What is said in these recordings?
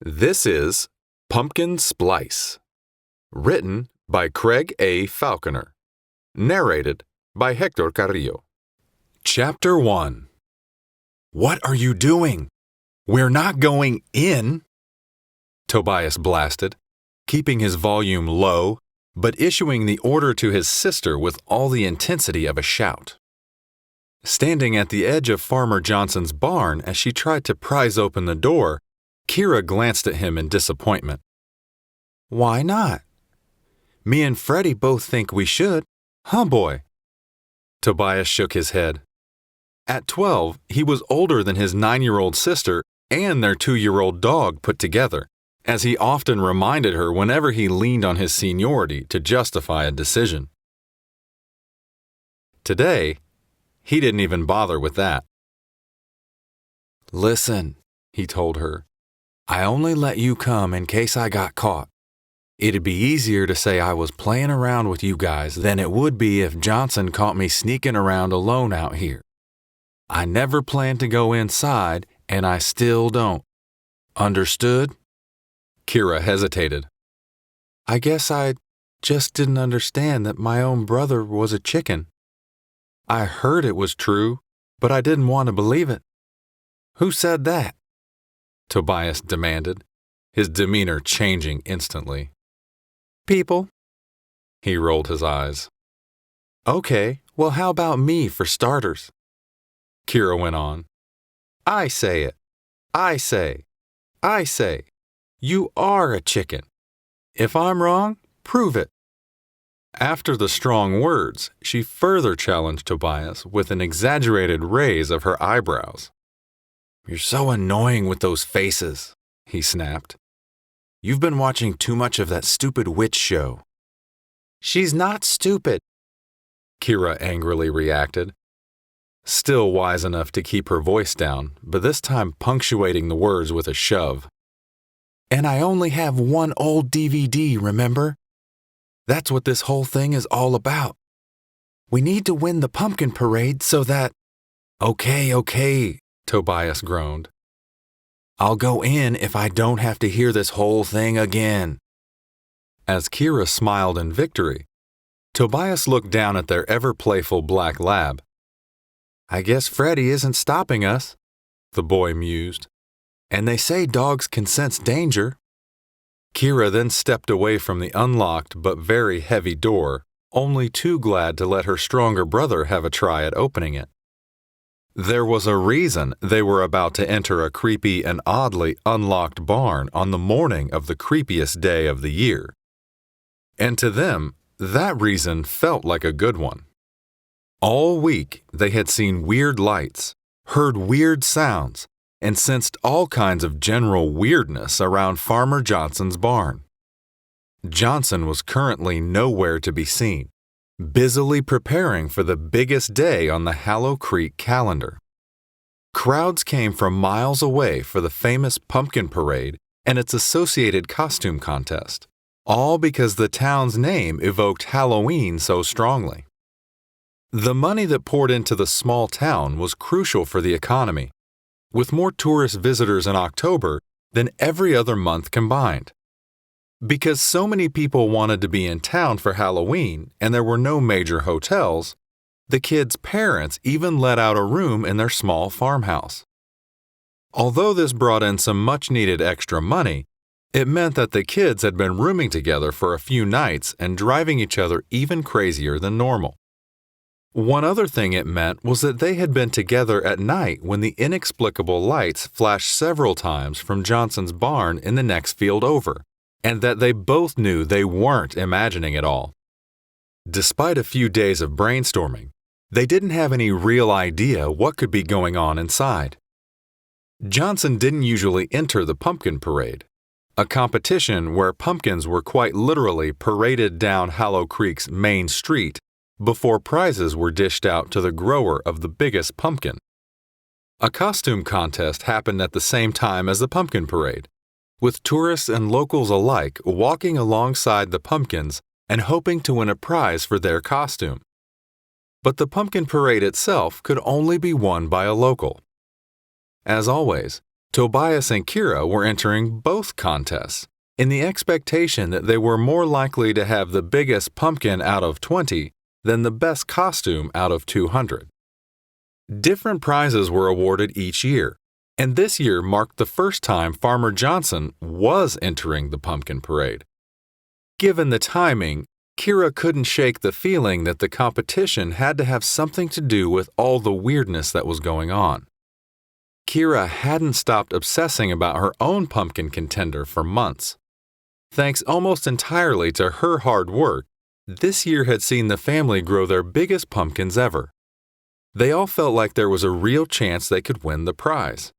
This is Pumpkin Splice, written by Craig A. Falconer, narrated by Hector Carrillo. Chapter 1. What are you doing? We're not going in, Tobias blasted, keeping his volume low, but issuing the order to his sister with all the intensity of a shout. Standing at the edge of Farmer Johnson's barn as she tried to prise open the door, Kira glanced at him in disappointment. Why not? Me and Freddie both think we should, huh, boy? Tobias shook his head. At 12, he was older than his 9-year-old sister and their 2-year-old dog put together, as he often reminded her whenever he leaned on his seniority to justify a decision. Today, he didn't even bother with that. Listen, he told her. I only let you come in case I got caught. It'd be easier to say I was playing around with you guys than it would be if Johnson caught me sneaking around alone out here. I never planned to go inside, and I still don't. Understood? Kira hesitated. I guess I just didn't understand that my own brother was a chicken. I heard it was true, but I didn't want to believe it. Who said that? Tobias demanded, his demeanor changing instantly. People. He rolled his eyes. Okay, well, how about me for starters? Kira went on. I say it. I say. You are a chicken. If I'm wrong, prove it. After the strong words, she further challenged Tobias with an exaggerated raise of her eyebrows. You're so annoying with those faces, he snapped. You've been watching too much of that stupid witch show. She's not stupid, Kira angrily reacted, still wise enough to keep her voice down, but this time punctuating the words with a shove. And I only have one old DVD, remember? That's what this whole thing is all about. We need to win the pumpkin parade so that... Okay, Tobias groaned. I'll go in if I don't have to hear this whole thing again. As Kira smiled in victory, Tobias looked down at their ever-playful black lab. I guess Freddie isn't stopping us, the boy mused. And they say dogs can sense danger. Kira then stepped away from the unlocked but very heavy door, only too glad to let her stronger brother have a try at opening it. There was a reason they were about to enter a creepy and oddly unlocked barn on the morning of the creepiest day of the year. And to them, that reason felt like a good one. All week, they had seen weird lights, heard weird sounds, and sensed all kinds of general weirdness around Farmer Johnson's barn. Johnson was currently nowhere to be seen, busily preparing for the biggest day on the Hallow Creek calendar. Crowds came from miles away for the famous pumpkin parade and its associated costume contest, all because the town's name evoked Halloween so strongly. The money that poured into the small town was crucial for the economy, with more tourist visitors in October than every other month combined. Because so many people wanted to be in town for Halloween and there were no major hotels, the kids' parents even let out a room in their small farmhouse. Although this brought in some much-needed extra money, it meant that the kids had been rooming together for a few nights and driving each other even crazier than normal. One other thing it meant was that they had been together at night when the inexplicable lights flashed several times from Johnson's barn in the next field over, and that they both knew they weren't imagining it all. Despite a few days of brainstorming, they didn't have any real idea what could be going on inside. Johnson didn't usually enter the pumpkin parade, a competition where pumpkins were quite literally paraded down Hallow Creek's main street before prizes were dished out to the grower of the biggest pumpkin. A costume contest happened at the same time as the pumpkin parade, with tourists and locals alike walking alongside the pumpkins and hoping to win a prize for their costume. But the pumpkin parade itself could only be won by a local. As always, Tobias and Kira were entering both contests, in the expectation that they were more likely to have the biggest pumpkin out of 20 than the best costume out of 200. Different prizes were awarded each year, and this year marked the first time Farmer Johnson was entering the pumpkin parade. Given the timing, Kira couldn't shake the feeling that the competition had to have something to do with all the weirdness that was going on. Kira hadn't stopped obsessing about her own pumpkin contender for months. Thanks almost entirely to her hard work, this year had seen the family grow their biggest pumpkins ever. They all felt like there was a real chance they could win the prize: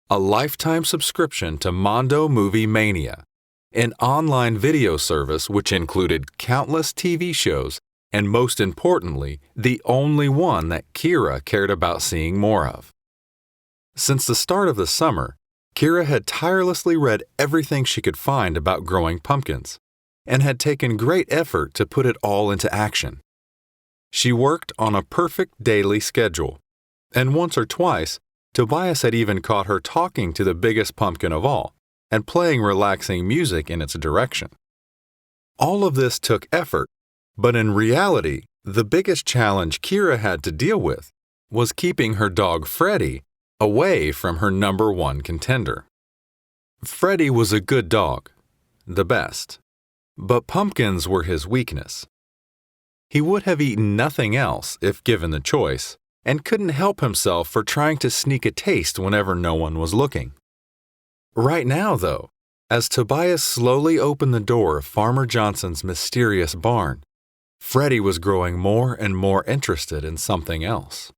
a lifetime subscription to Mondo Movie Mania, an online video service which included countless TV shows and, most importantly, the only one that Kira cared about seeing more of. Since the start of the summer, Kira had tirelessly read everything she could find about growing pumpkins, and had taken great effort to put it all into action. She worked on a perfect daily schedule, and once or twice, Tobias had even caught her talking to the biggest pumpkin of all and playing relaxing music in its direction. All of this took effort, but in reality, the biggest challenge Kira had to deal with was keeping her dog Freddie away from her number one contender. Freddie was a good dog, the best, but pumpkins were his weakness. He would have eaten nothing else if given the choice, and couldn't help himself for trying to sneak a taste whenever no one was looking. Right now, though, as Tobias slowly opened the door of Farmer Johnson's mysterious barn, Freddie was growing more and more interested in something else.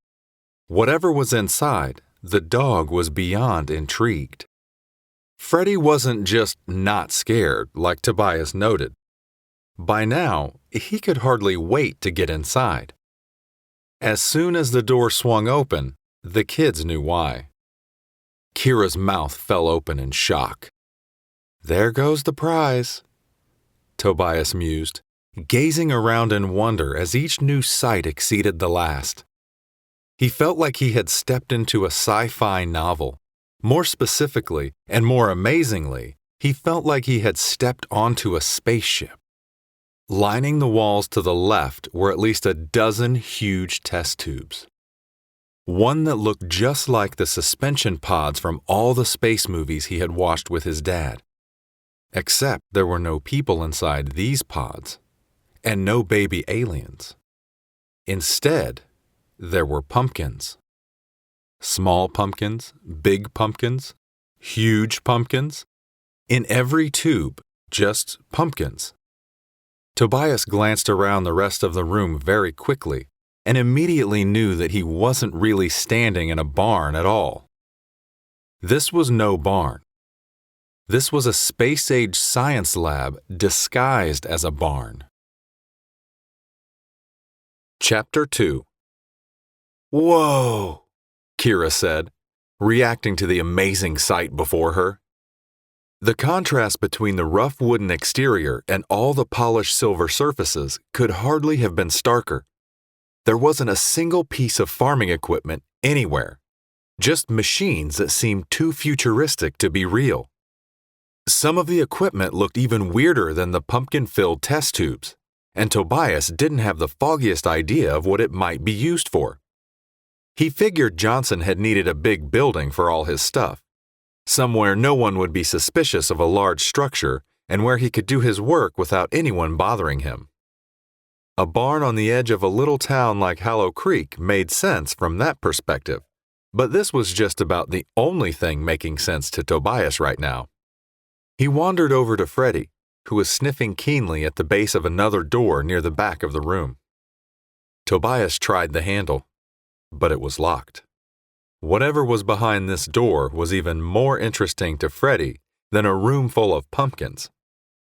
Whatever was inside, the dog was beyond intrigued. Freddie wasn't just not scared, like Tobias noted. By now, he could hardly wait to get inside. As soon as the door swung open, the kids knew why. Kira's mouth fell open in shock. "There goes the prize," Tobias mused, gazing around in wonder as each new sight exceeded the last. He felt like he had stepped into a sci-fi novel. More specifically, and more amazingly, he felt like he had stepped onto a spaceship. Lining the walls to the left were at least a dozen huge test tubes. One that looked just like the suspension pods from all the space movies he had watched with his dad. Except there were no people inside these pods, and no baby aliens. Instead, there were pumpkins. Small pumpkins, big pumpkins, huge pumpkins. In every tube, just pumpkins. Tobias glanced around the rest of the room very quickly and immediately knew that he wasn't really standing in a barn at all. This was no barn. This was a space-age science lab disguised as a barn. Chapter 2. "Whoa!" Kira said, reacting to the amazing sight before her. The contrast between the rough wooden exterior and all the polished silver surfaces could hardly have been starker. There wasn't a single piece of farming equipment anywhere, just machines that seemed too futuristic to be real. Some of the equipment looked even weirder than the pumpkin-filled test tubes, and Tobias didn't have the foggiest idea of what it might be used for. He figured Johnson had needed a big building for all his stuff, somewhere no one would be suspicious of a large structure and where he could do his work without anyone bothering him. A barn on the edge of a little town like Hallow Creek made sense from that perspective, but this was just about the only thing making sense to Tobias right now. He wandered over to Freddie, who was sniffing keenly at the base of another door near the back of the room. Tobias tried the handle, but it was locked. Whatever was behind this door was even more interesting to Freddie than a room full of pumpkins,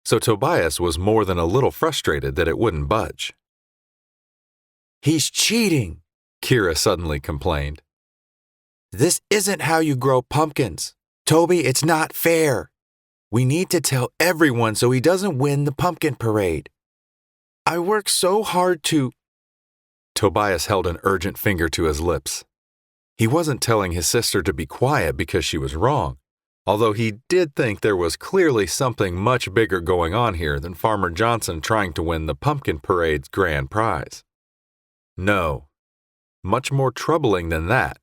so Tobias was more than a little frustrated that it wouldn't budge. "He's cheating," Kira suddenly complained. "This isn't how you grow pumpkins. Toby, it's not fair. We need to tell everyone so he doesn't win the pumpkin parade. I work so hard to—" Tobias held an urgent finger to his lips. He wasn't telling his sister to be quiet because she was wrong, although he did think there was clearly something much bigger going on here than Farmer Johnson trying to win the pumpkin parade's grand prize. No, much more troubling than that,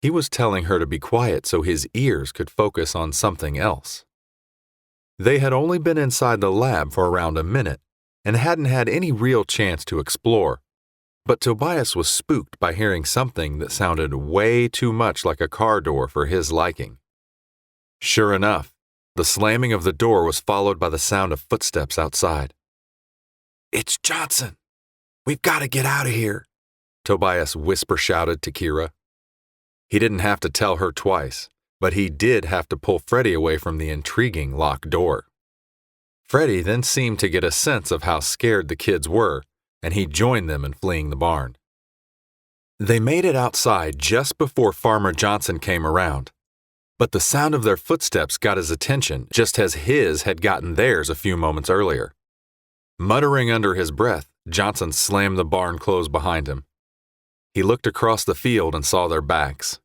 he was telling her to be quiet so his ears could focus on something else. They had only been inside the lab for around a minute and hadn't had any real chance to explore, but Tobias was spooked by hearing something that sounded way too much like a car door for his liking. Sure enough, the slamming of the door was followed by the sound of footsteps outside. "It's Johnson! We've got to get out of here!" Tobias whisper-shouted to Kira. He didn't have to tell her twice, but he did have to pull Freddie away from the intriguing locked door. Freddie then seemed to get a sense of how scared the kids were, and he joined them in fleeing the barn. They made it outside just before Farmer Johnson came around, but the sound of their footsteps got his attention just as his had gotten theirs a few moments earlier. Muttering under his breath, Johnson slammed the barn closed behind him. He looked across the field and saw their backs.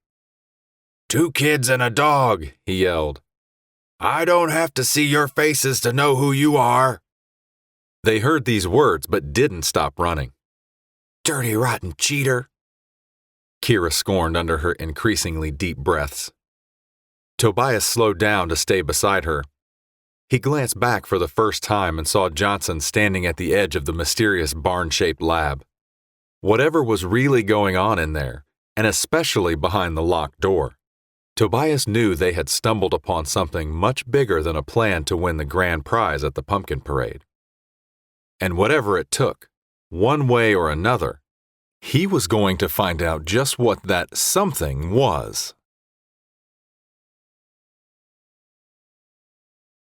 "2 kids and a dog," he yelled. "I don't have to see your faces to know who you are." They heard these words but didn't stop running. "Dirty, rotten cheater," Kira scorned under her increasingly deep breaths. Tobias slowed down to stay beside her. He glanced back for the first time and saw Johnson standing at the edge of the mysterious barn-shaped lab. Whatever was really going on in there, and especially behind the locked door, Tobias knew they had stumbled upon something much bigger than a plan to win the grand prize at the pumpkin parade. And whatever it took, one way or another, he was going to find out just what that something was.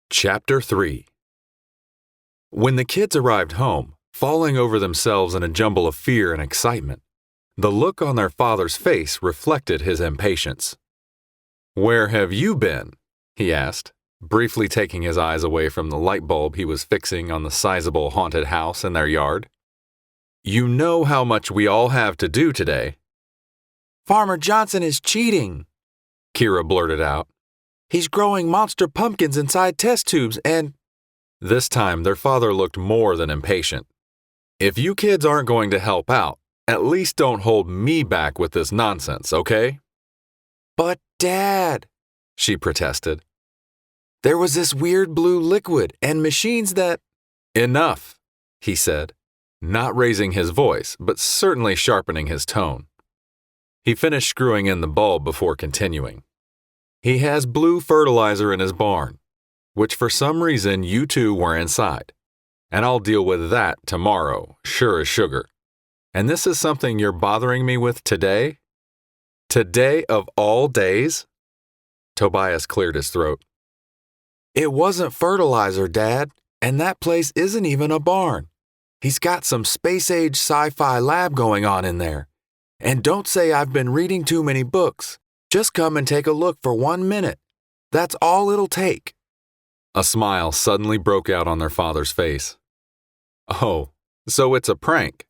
Chapter 3. When the kids arrived home, falling over themselves in a jumble of fear and excitement, the look on their father's face reflected his impatience. "Where have you been?" he asked, briefly taking his eyes away from the light bulb he was fixing on the sizable haunted house in their yard. "You know how much we all have to do today." "Farmer Johnson is cheating," Kira blurted out. "He's growing monster pumpkins inside test tubes and—" This time their father looked more than impatient. "If you kids aren't going to help out, at least don't hold me back with this nonsense, okay?" "But, Dad," she protested. "There was this weird blue liquid and machines that—" "Enough," he said, not raising his voice, but certainly sharpening his tone. He finished screwing in the bulb before continuing. "He has blue fertilizer in his barn, which for some reason you two were inside. And I'll deal with that tomorrow, sure as sugar. And this is something you're bothering me with today? Today of all days?" Tobias cleared his throat. "It wasn't fertilizer, Dad, and that place isn't even a barn. He's got some space-age sci-fi lab going on in there. And don't say I've been reading too many books. Just come and take a look for 1 minute. That's all it'll take." A smile suddenly broke out on their father's face. "Oh, so it's a prank.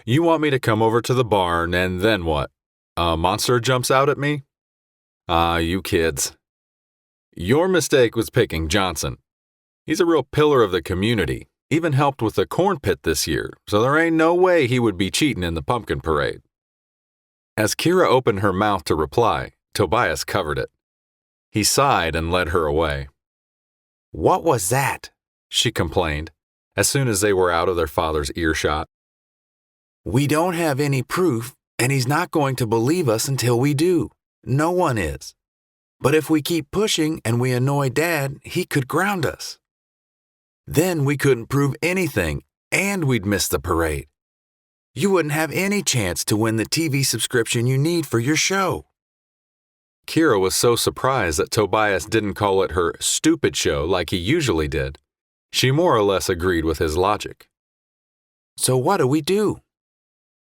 You want me to come over to the barn and then what? A monster jumps out at me? Ah, you kids. Your mistake was picking Johnson. He's a real pillar of the community, even helped with the corn pit this year, so there ain't no way he would be cheating in the pumpkin parade." As Kira opened her mouth to reply, Tobias covered it. He sighed and led her away. "What was that?" she complained, as soon as they were out of their father's earshot. "We don't have any proof, and he's not going to believe us until we do. No one is. But if we keep pushing and we annoy Dad, he could ground us. Then we couldn't prove anything, and we'd miss the parade. You wouldn't have any chance to win the TV subscription you need for your show." Kira was so surprised that Tobias didn't call it her stupid show like he usually did. She more or less agreed with his logic. "So what do we do?"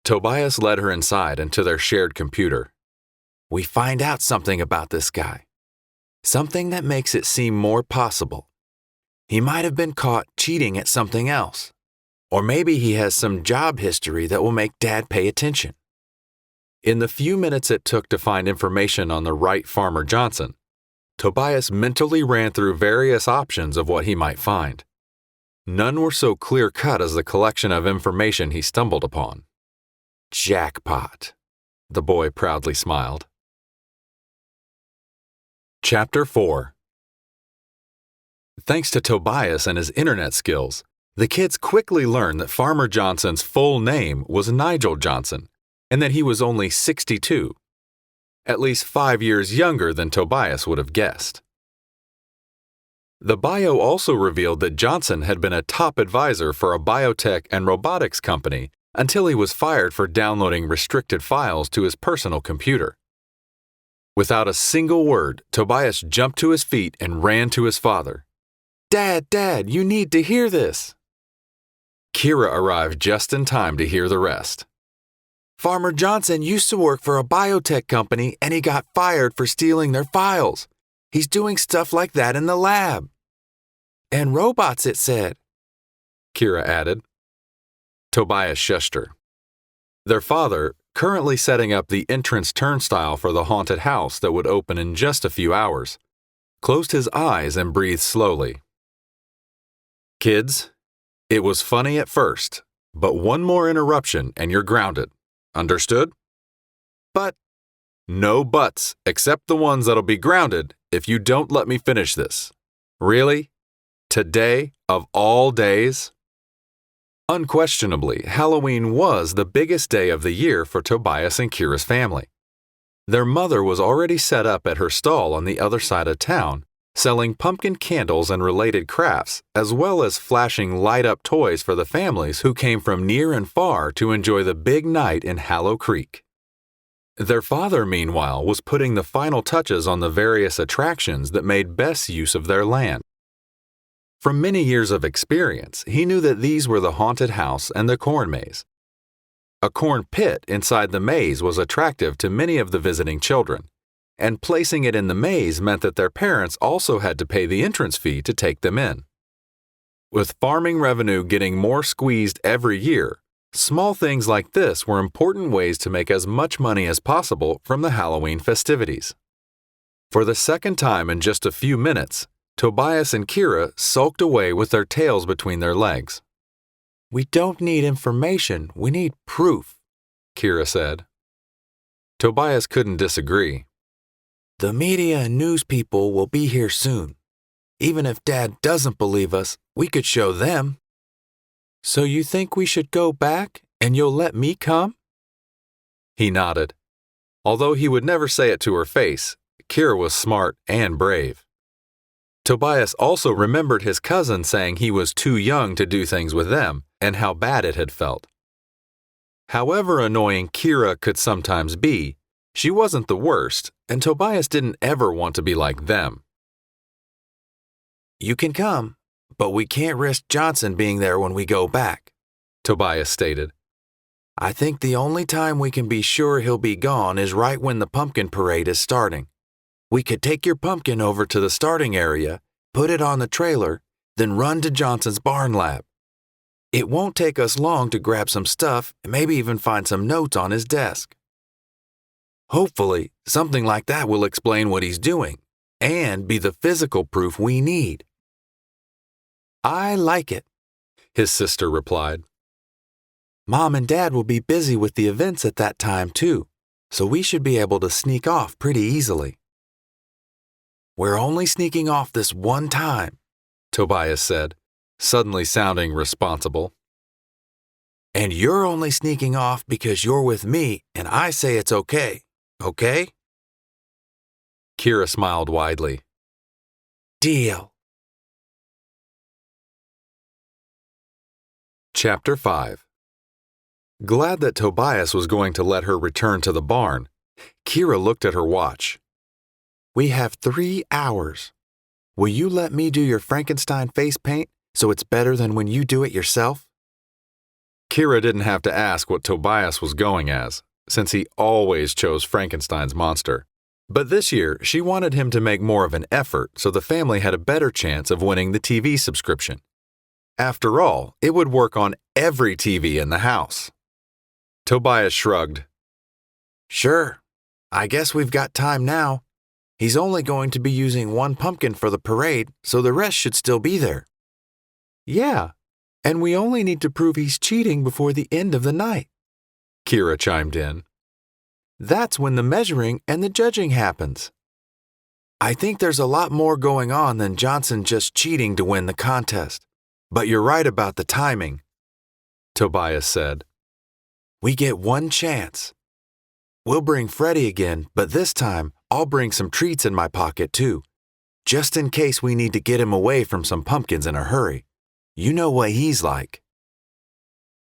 Tobias led her inside and to their shared computer. "We find out something about this guy. Something that makes it seem more possible. He might have been caught cheating at something else. Or maybe he has some job history that will make Dad pay attention." In the few minutes it took to find information on the right Farmer Johnson, Tobias mentally ran through various options of what he might find. None were so clear-cut as the collection of information he stumbled upon. Jackpot, the boy proudly smiled. Chapter 4. Thanks to Tobias and his internet skills, the kids quickly learned that Farmer Johnson's full name was Nigel Johnson, and that he was only 62. At least 5 years younger than Tobias would have guessed. The bio also revealed that Johnson had been a top advisor for a biotech and robotics company until he was fired for downloading restricted files to his personal computer. Without a single word, Tobias jumped to his feet and ran to his father. "Dad, you need to hear this." Kira arrived just in time to hear the rest. "Farmer Johnson used to work for a biotech company and he got fired for stealing their files. He's doing stuff like that in the lab." "And robots," it said, Kira added. Tobias shushed her. Their father, currently setting up the entrance turnstile for the haunted house that would open in just a few hours, closed his eyes and breathed slowly. "Kids, it was funny at first, but one more interruption and you're grounded. Understood?" "But—" "No buts, except the ones that'll be grounded if you don't let me finish this. Really? Today, of all days?" Unquestionably, Halloween was the biggest day of the year for Tobias and Kira's family. Their mother was already set up at her stall on the other side of town, selling pumpkin candles and related crafts, as well as flashing light-up toys for the families who came from near and far to enjoy the big night in Hallow Creek. Their father, meanwhile, was putting the final touches on the various attractions that made best use of their land. From many years of experience, he knew that these were the haunted house and the corn maze. A corn pit inside the maze was attractive to many of the visiting children, and placing it in the maze meant that their parents also had to pay the entrance fee to take them in. With farming revenue getting more squeezed every year, small things like this were important ways to make as much money as possible from the Halloween festivities. For the second time in just a few minutes, Tobias and Kira sulked away with their tails between their legs. "We don't need information, we need proof," Kira said. Tobias couldn't disagree. "The media and news people will be here soon. Even if Dad doesn't believe us, we could show them." "So you think we should go back and you'll let me come?" He nodded. Although he would never say it to her face, Kira was smart and brave. Tobias also remembered his cousin saying he was too young to do things with them and how bad it had felt. However annoying Kira could sometimes be, she wasn't the worst, and Tobias didn't ever want to be like them. "You can come, but we can't risk Johnson being there when we go back," Tobias stated. "I think the only time we can be sure he'll be gone is right when the pumpkin parade is starting. We could take your pumpkin over to the starting area, put it on the trailer, then run to Johnson's barn lab. It won't take us long to grab some stuff and maybe even find some notes on his desk. Hopefully, something like that will explain what he's doing and be the physical proof we need." "I like it," his sister replied. "Mom and Dad will be busy with the events at that time too, so we should be able to sneak off pretty easily." "We're only sneaking off this one time," Tobias said, suddenly sounding responsible. "And you're only sneaking off because you're with me and I say it's okay, okay?" Kira smiled widely. "Deal." Chapter 5. Glad that Tobias was going to let her return to the barn, Kira looked at her watch. "We have 3 hours. Will you let me do your Frankenstein face paint so it's better than when you do it yourself?" Kira didn't have to ask what Tobias was going as, since he always chose Frankenstein's monster. But this year, she wanted him to make more of an effort so the family had a better chance of winning the TV subscription. After all, it would work on every TV in the house. Tobias shrugged. "Sure, I guess we've got time now. He's only going to be using one pumpkin for the parade, so the rest should still be there. Yeah, and we only need to prove he's cheating before the end of the night, Kira chimed in. That's when the measuring and the judging happens. I think there's a lot more going on than Johnson just cheating to win the contest. But you're right about the timing, Tobias said. We get one chance. We'll bring Freddie again, but this time I'll bring some treats in my pocket too, just in case we need to get him away from some pumpkins in a hurry. You know what he's like.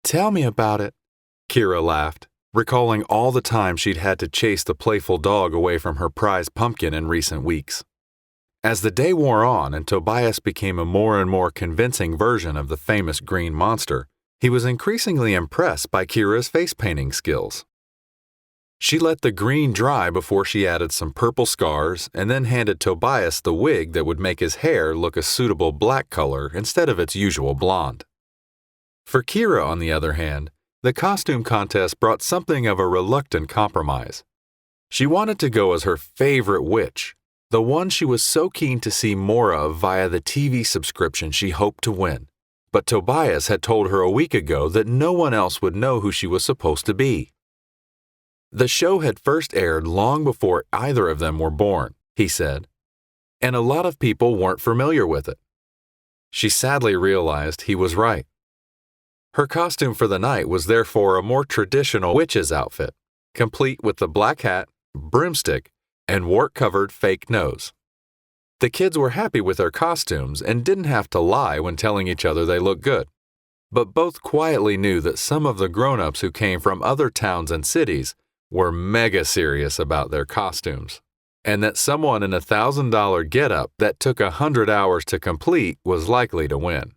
Tell me about it, Kira laughed, recalling all the time she'd had to chase the playful dog away from her prize pumpkin in recent weeks. As the day wore on and Tobias became a more and more convincing version of the famous green monster, he was increasingly impressed by Kira's face painting skills. She let the green dry before she added some purple scars and then handed Tobias the wig that would make his hair look a suitable black color instead of its usual blonde. For Kira, on the other hand, the costume contest brought something of a reluctant compromise. She wanted to go as her favorite witch, the one she was so keen to see more of via the TV subscription she hoped to win. But Tobias had told her a week ago that no one else would know who she was supposed to be. The show had first aired long before either of them were born, he said, and a lot of people weren't familiar with it. She sadly realized he was right. Her costume for the night was therefore a more traditional witch's outfit, complete with the black hat, broomstick, and wart-covered fake nose. The kids were happy with their costumes and didn't have to lie when telling each other they looked good. But both quietly knew that some of the grown-ups who came from other towns and cities were mega serious about their costumes, and that someone in a $1,000 getup that took 100 hours to complete was likely to win.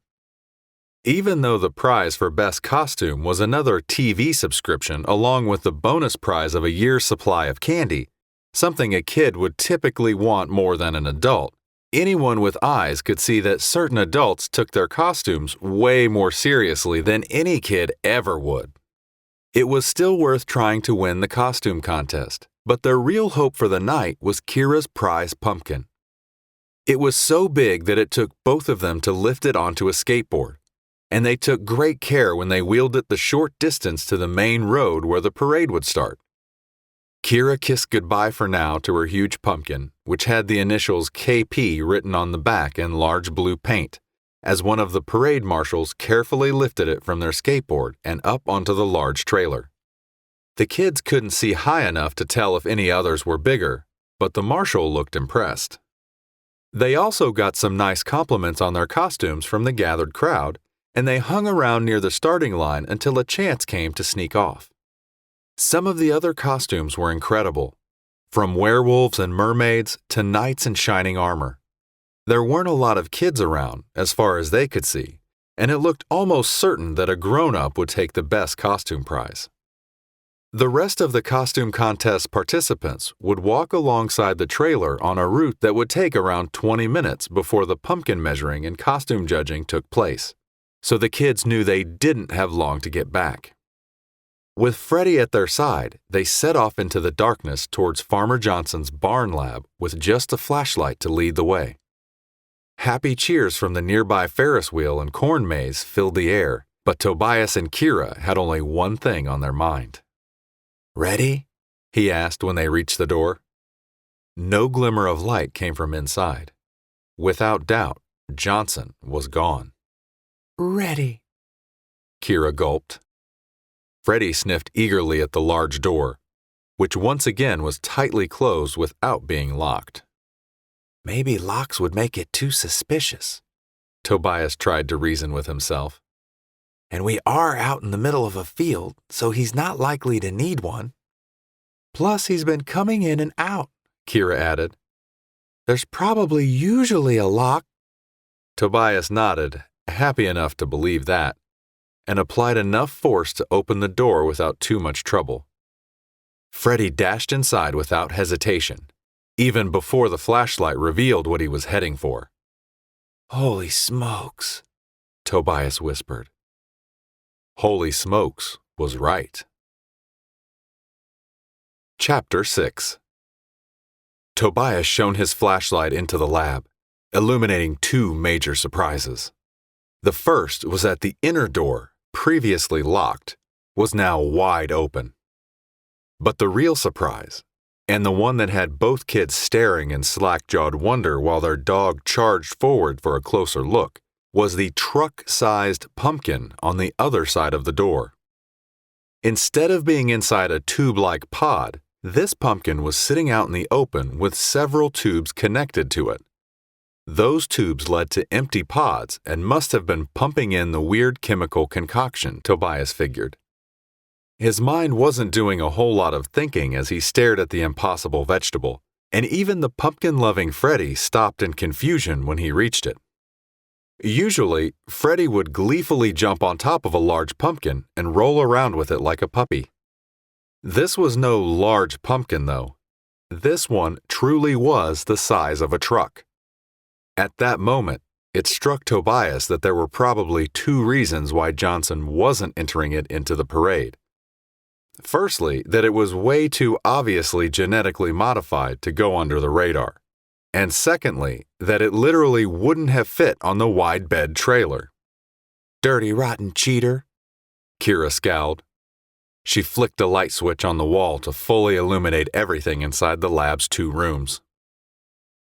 Even though the prize for best costume was another TV subscription along with the bonus prize of a year's supply of candy, something a kid would typically want more than an adult, anyone with eyes could see that certain adults took their costumes way more seriously than any kid ever would. It was still worth trying to win the costume contest, but their real hope for the night was Kira's prize pumpkin. It was so big that it took both of them to lift it onto a skateboard, and they took great care when they wheeled it the short distance to the main road where the parade would start. Kira kissed goodbye for now to her huge pumpkin, which had the initials KP written on the back in large blue paint, as one of the parade marshals carefully lifted it from their skateboard and up onto the large trailer. The kids couldn't see high enough to tell if any others were bigger, but the marshal looked impressed. They also got some nice compliments on their costumes from the gathered crowd, and they hung around near the starting line until a chance came to sneak off. Some of the other costumes were incredible, from werewolves and mermaids to knights in shining armor. There weren't a lot of kids around, as far as they could see, and it looked almost certain that a grown-up would take the best costume prize. The rest of the costume contest participants would walk alongside the trailer on a route that would take around 20 minutes before the pumpkin measuring and costume judging took place, so the kids knew they didn't have long to get back. With Freddie at their side, they set off into the darkness towards Farmer Johnson's barn lab with just a flashlight to lead the way. Happy cheers from the nearby Ferris wheel and corn maze filled the air, but Tobias and Kira had only one thing on their mind. "Ready?" he asked when they reached the door. No glimmer of light came from inside. Without doubt, Johnson was gone. "Ready," Kira gulped. Freddie sniffed eagerly at the large door, which once again was tightly closed without being locked. "Maybe locks would make it too suspicious," Tobias tried to reason with himself. "And we are out in the middle of a field, so he's not likely to need one. Plus, he's been coming in and out," Kira added. "There's probably usually a lock." Tobias nodded, happy enough to believe that, and applied enough force to open the door without too much trouble. Freddie dashed inside without hesitation, even before the flashlight revealed what he was heading for. "Holy smokes," Tobias whispered. Holy smokes was right. Chapter 6. Tobias shone his flashlight into the lab, illuminating two major surprises. The first was that the inner door, previously locked, was now wide open. But the real surprise, and the one that had both kids staring in slack-jawed wonder while their dog charged forward for a closer look, was the truck-sized pumpkin on the other side of the door. Instead of being inside a tube-like pod, this pumpkin was sitting out in the open with several tubes connected to it. Those tubes led to empty pods and must have been pumping in the weird chemical concoction, Tobias figured. His mind wasn't doing a whole lot of thinking as he stared at the impossible vegetable, and even the pumpkin-loving Freddy stopped in confusion when he reached it. Usually, Freddy would gleefully jump on top of a large pumpkin and roll around with it like a puppy. This was no large pumpkin, though. This one truly was the size of a truck. At that moment, it struck Tobias that there were probably two reasons why Johnson wasn't entering it into the parade. Firstly, that it was way too obviously genetically modified to go under the radar. And secondly, that it literally wouldn't have fit on the wide bed trailer. "Dirty, rotten cheater," Kira scowled. She flicked a light switch on the wall to fully illuminate everything inside the lab's two rooms.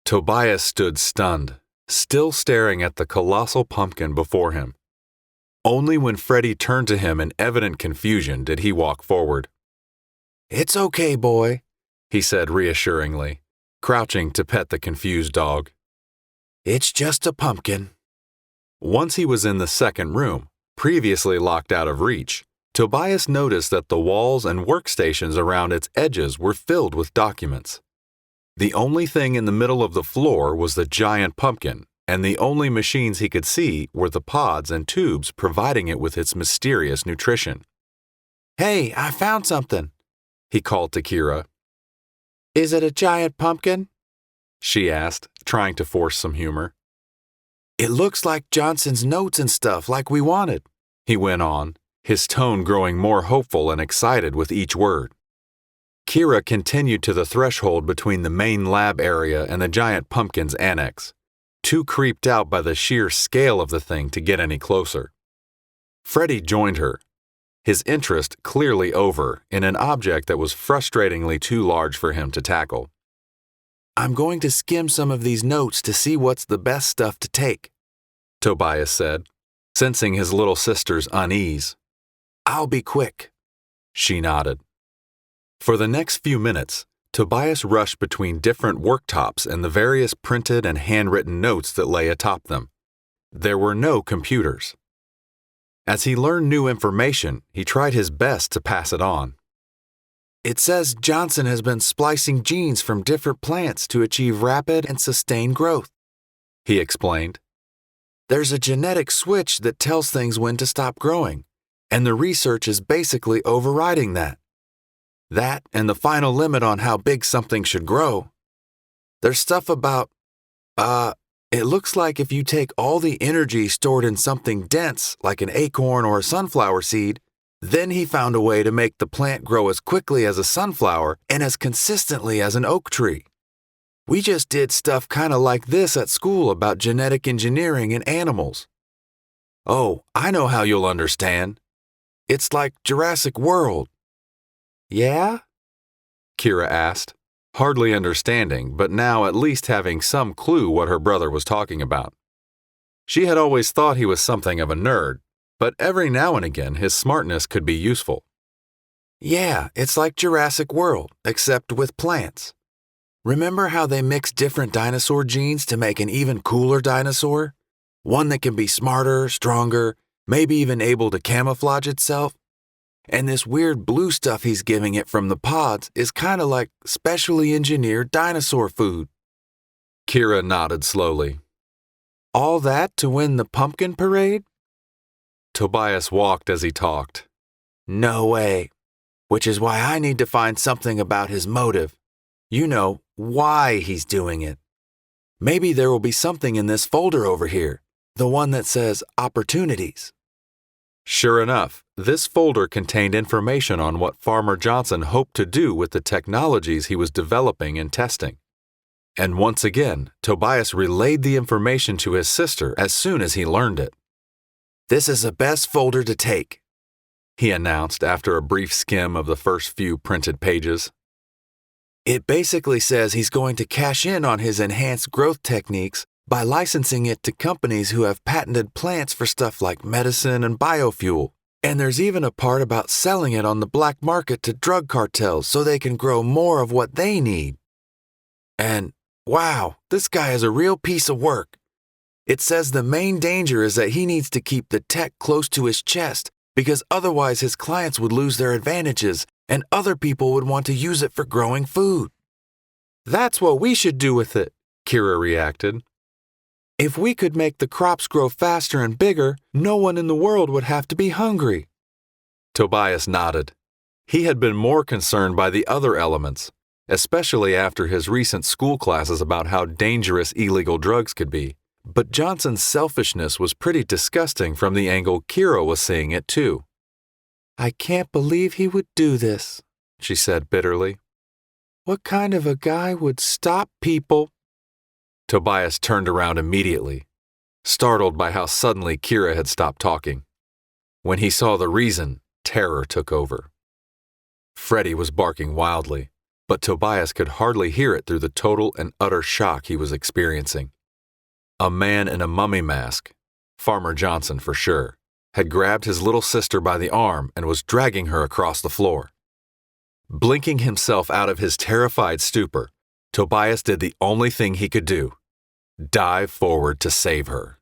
Tobias stood stunned, still staring at the colossal pumpkin before him. Only when Freddy turned to him in evident confusion did he walk forward. "It's okay, boy," he said reassuringly, crouching to pet the confused dog. "It's just a pumpkin." Once he was in the second room, previously locked out of reach, Tobias noticed that the walls and workstations around its edges were filled with documents. The only thing in the middle of the floor was the giant pumpkin, and the only machines he could see were the pods and tubes providing it with its mysterious nutrition. "Hey, I found something," he called to Kira. "Is it a giant pumpkin?" she asked, trying to force some humor. "It looks like Johnson's notes and stuff like we wanted," he went on, his tone growing more hopeful and excited with each word. Kira continued to the threshold between the main lab area and the giant pumpkin's annex, too creeped out by the sheer scale of the thing to get any closer. Freddy joined her, his interest clearly over in an object that was frustratingly too large for him to tackle. "I'm going to skim some of these notes to see what's the best stuff to take," Tobias said, sensing his little sister's unease. "I'll be quick." She nodded. For the next few minutes, Tobias rushed between different worktops and the various printed and handwritten notes that lay atop them. There were no computers. As he learned new information, he tried his best to pass it on. "It says Johnson has been splicing genes from different plants to achieve rapid and sustained growth," he explained. "There's a genetic switch that tells things when to stop growing, and the research is basically overriding that. That and the final limit on how big something should grow. There's stuff about, it looks like if you take all the energy stored in something dense, like an acorn or a sunflower seed, then he found a way to make the plant grow as quickly as a sunflower and as consistently as an oak tree. We just did stuff kind of like this at school about genetic engineering in animals. Oh, I know how you'll understand. It's like Jurassic World." "Yeah?" Kira asked, hardly understanding, but now at least having some clue what her brother was talking about. She had always thought he was something of a nerd, but every now and again his smartness could be useful. "Yeah, it's like Jurassic World, except with plants. Remember how they mix different dinosaur genes to make an even cooler dinosaur? One that can be smarter, stronger, maybe even able to camouflage itself? And this weird blue stuff he's giving it from the pods is kind of like specially engineered dinosaur food." Kira nodded slowly. "All that to win the pumpkin parade?" Tobias walked as he talked. "No way. Which is why I need to find something about his motive. You know, why he's doing it. Maybe there will be something in this folder over here, the one that says opportunities." Sure enough, this folder contained information on what Farmer Johnson hoped to do with the technologies he was developing and testing. And once again, Tobias relayed the information to his sister as soon as he learned it. "This is the best folder to take," he announced after a brief skim of the first few printed pages. "It basically says he's going to cash in on his enhanced growth techniques by licensing it to companies who have patented plants for stuff like medicine and biofuel. And there's even a part about selling it on the black market to drug cartels so they can grow more of what they need. And, wow, this guy is a real piece of work. It says the main danger is that he needs to keep the tech close to his chest because otherwise his clients would lose their advantages and other people would want to use it for growing food." "That's what we should do with it," Kira reacted. "If we could make the crops grow faster and bigger, no one in the world would have to be hungry." Tobias nodded. He had been more concerned by the other elements, especially after his recent school classes about how dangerous illegal drugs could be. But Johnson's selfishness was pretty disgusting from the angle Kira was seeing it too. "I can't believe he would do this," she said bitterly. "What kind of a guy would stop people?" Tobias turned around immediately, startled by how suddenly Kira had stopped talking. When he saw the reason, terror took over. Freddie was barking wildly, but Tobias could hardly hear it through the total and utter shock he was experiencing. A man in a mummy mask, Farmer Johnson for sure, had grabbed his little sister by the arm and was dragging her across the floor. Blinking himself out of his terrified stupor, Tobias did the only thing he could do: dive forward to save her.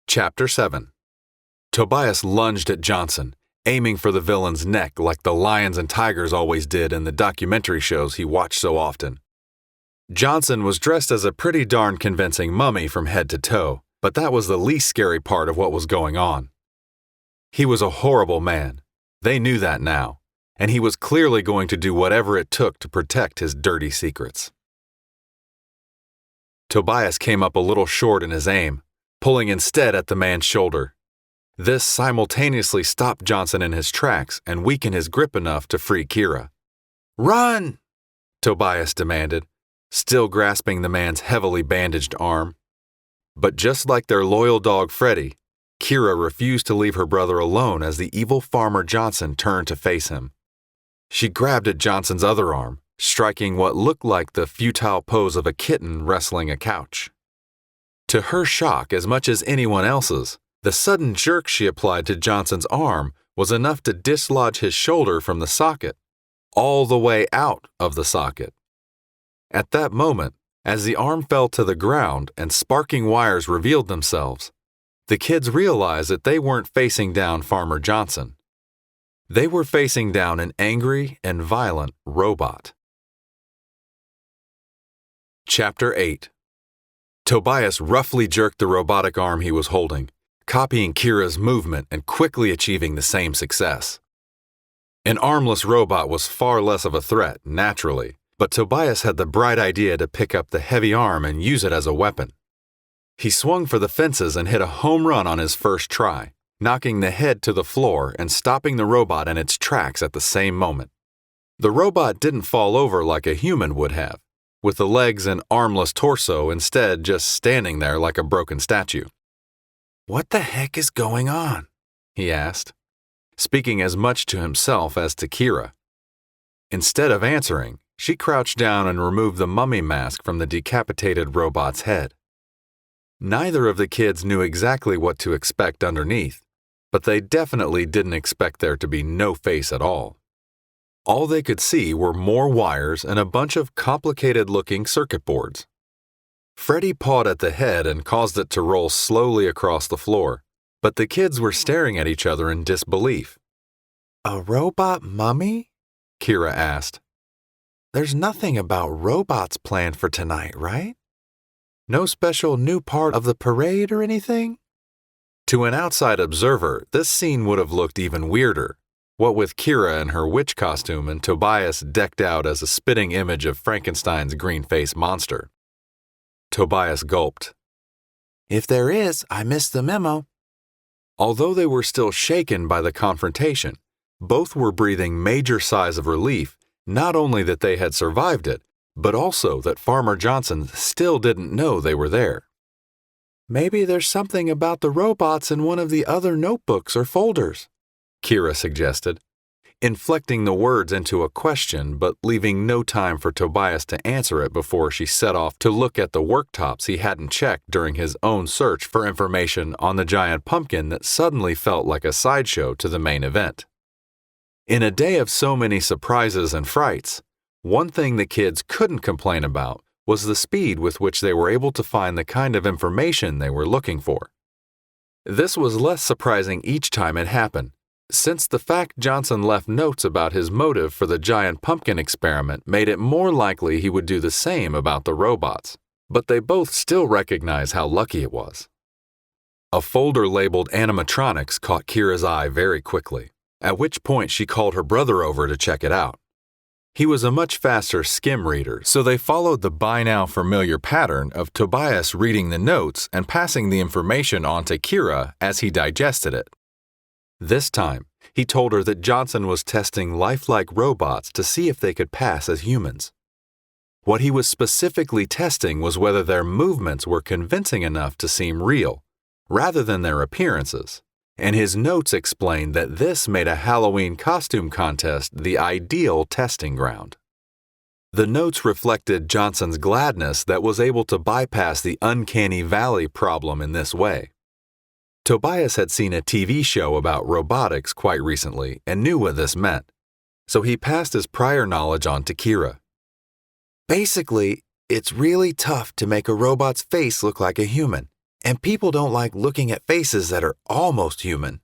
Chapter 7. Tobias lunged at Johnson, aiming for the villain's neck like the lions and tigers always did in the documentary shows he watched so often. Johnson was dressed as a pretty darn convincing mummy from head to toe, but that was the least scary part of what was going on. He was a horrible man. They knew that now, and he was clearly going to do whatever it took to protect his dirty secrets. Tobias came up a little short in his aim, pulling instead at the man's shoulder. This simultaneously stopped Johnson in his tracks and weakened his grip enough to free Kira. "Run!" Tobias demanded, still grasping the man's heavily bandaged arm. But just like their loyal dog Freddie, Kira refused to leave her brother alone as the evil Farmer Johnson turned to face him. She grabbed at Johnson's other arm, striking what looked like the futile pose of a kitten wrestling a couch. To her shock as much as anyone else's, the sudden jerk she applied to Johnson's arm was enough to dislodge his shoulder from the socket, all the way out of the socket. At that moment, as the arm fell to the ground and sparking wires revealed themselves, the kids realized that they weren't facing down Farmer Johnson. They were facing down an angry and violent robot. Chapter 8. Tobias roughly jerked the robotic arm he was holding, copying Kira's movement and quickly achieving the same success. An armless robot was far less of a threat, naturally, but Tobias had the bright idea to pick up the heavy arm and use it as a weapon. He swung for the fences and hit a home run on his first try, knocking the head to the floor and stopping the robot in its tracks at the same moment. The robot didn't fall over like a human would have, with the legs and armless torso instead just standing there like a broken statue. "What the heck is going on?" he asked, speaking as much to himself as to Kira. Instead of answering, she crouched down and removed the mummy mask from the decapitated robot's head. Neither of the kids knew exactly what to expect underneath, but they definitely didn't expect there to be no face at all. All they could see were more wires and a bunch of complicated-looking circuit boards. Freddie pawed at the head and caused it to roll slowly across the floor, but the kids were staring at each other in disbelief. "A robot mummy?" Kira asked. "There's nothing about robots planned for tonight, right? No special new part of the parade or anything?" To an outside observer, this scene would have looked even weirder, what with Kira in her witch costume and Tobias decked out as a spitting image of Frankenstein's green-faced monster. Tobias gulped. "If there is, I missed the memo." Although they were still shaken by the confrontation, both were breathing major sighs of relief, not only that they had survived it, but also that Farmer Johnson still didn't know they were there. "Maybe there's something about the robots in one of the other notebooks or folders," Kira suggested, inflecting the words into a question but leaving no time for Tobias to answer it before she set off to look at the worktops he hadn't checked during his own search for information on the giant pumpkin that suddenly felt like a sideshow to the main event. In a day of so many surprises and frights, one thing the kids couldn't complain about was the speed with which they were able to find the kind of information they were looking for. This was less surprising each time it happened, since the fact Johnson left notes about his motive for the giant pumpkin experiment made it more likely he would do the same about the robots, but they both still recognized how lucky it was. A folder labeled animatronics caught Kira's eye very quickly, at which point she called her brother over to check it out. He was a much faster skim reader, so they followed the by-now familiar pattern of Tobias reading the notes and passing the information on to Kira as he digested it. This time, he told her that Johnson was testing lifelike robots to see if they could pass as humans. What he was specifically testing was whether their movements were convincing enough to seem real, rather than their appearances, and his notes explained that this made a Halloween costume contest the ideal testing ground. The notes reflected Johnson's gladness that was able to bypass the uncanny valley problem in this way. Tobias had seen a TV show about robotics quite recently and knew what this meant, so he passed his prior knowledge on to Kira. "Basically, it's really tough to make a robot's face look like a human, and people don't like looking at faces that are almost human.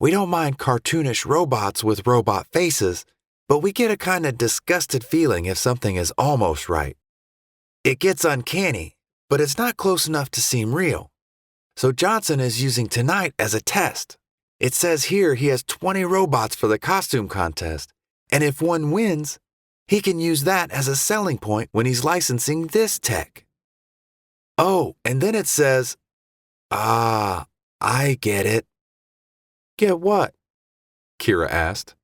We don't mind cartoonish robots with robot faces, but we get a kind of disgusted feeling if something is almost right. It gets uncanny, but it's not close enough to seem real. So Johnson is using tonight as a test. It says here he has 20 robots for the costume contest, and if one wins, he can use that as a selling point when he's licensing this tech. Oh, and then it says, I get it." "Get what?" Kira asked.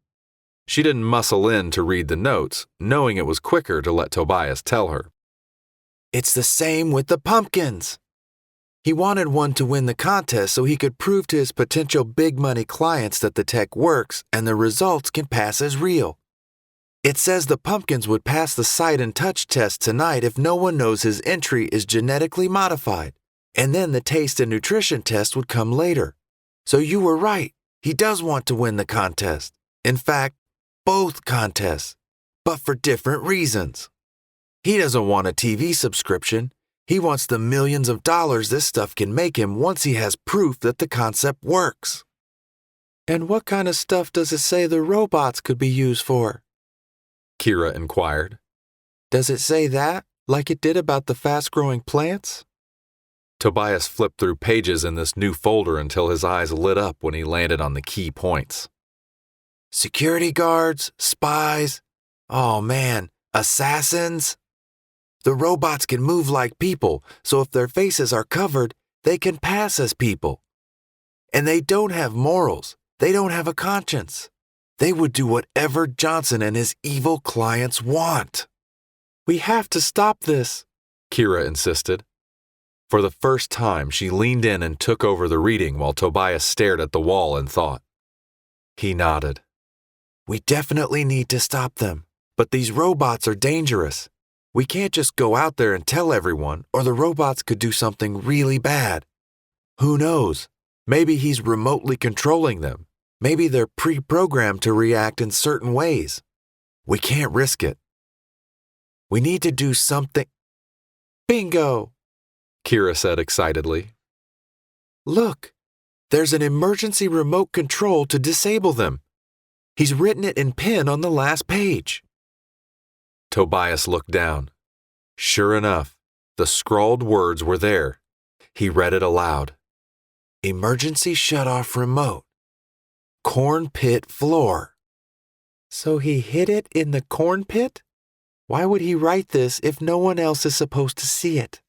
She didn't muscle in to read the notes, knowing it was quicker to let Tobias tell her. "It's the same with the pumpkins. He wanted one to win the contest so he could prove to his potential big-money clients that the tech works and the results can pass as real. It says the pumpkins would pass the sight and touch test tonight if no one knows his entry is genetically modified, and then the taste and nutrition test would come later. So you were right, he does want to win the contest. In fact, both contests, but for different reasons. He doesn't want a TV subscription. He wants the millions of dollars this stuff can make him once he has proof that the concept works." "And what kind of stuff does it say the robots could be used for?" Kira inquired. "Does it say that, like it did about the fast-growing plants?" Tobias flipped through pages in this new folder until his eyes lit up when he landed on the key points. "Security guards, spies, oh man, assassins. The robots can move like people, so if their faces are covered, they can pass as people. And they don't have morals. They don't have a conscience. They would do whatever Johnson and his evil clients want." "We have to stop this," Kira insisted. For the first time, she leaned in and took over the reading while Tobias stared at the wall and thought. He nodded. "We definitely need to stop them, but these robots are dangerous. We can't just go out there and tell everyone, or the robots could do something really bad. Who knows? Maybe he's remotely controlling them. Maybe they're pre-programmed to react in certain ways. We can't risk it. We need to do something." "Bingo!" Kira said excitedly. "Look, there's an emergency remote control to disable them. He's written it in pen on the last page." Tobias looked down. Sure enough, the scrawled words were there. He read it aloud. "Emergency shutoff remote. Corn pit floor." So he hid it in the corn pit? Why would he write this if no one else is supposed to see it?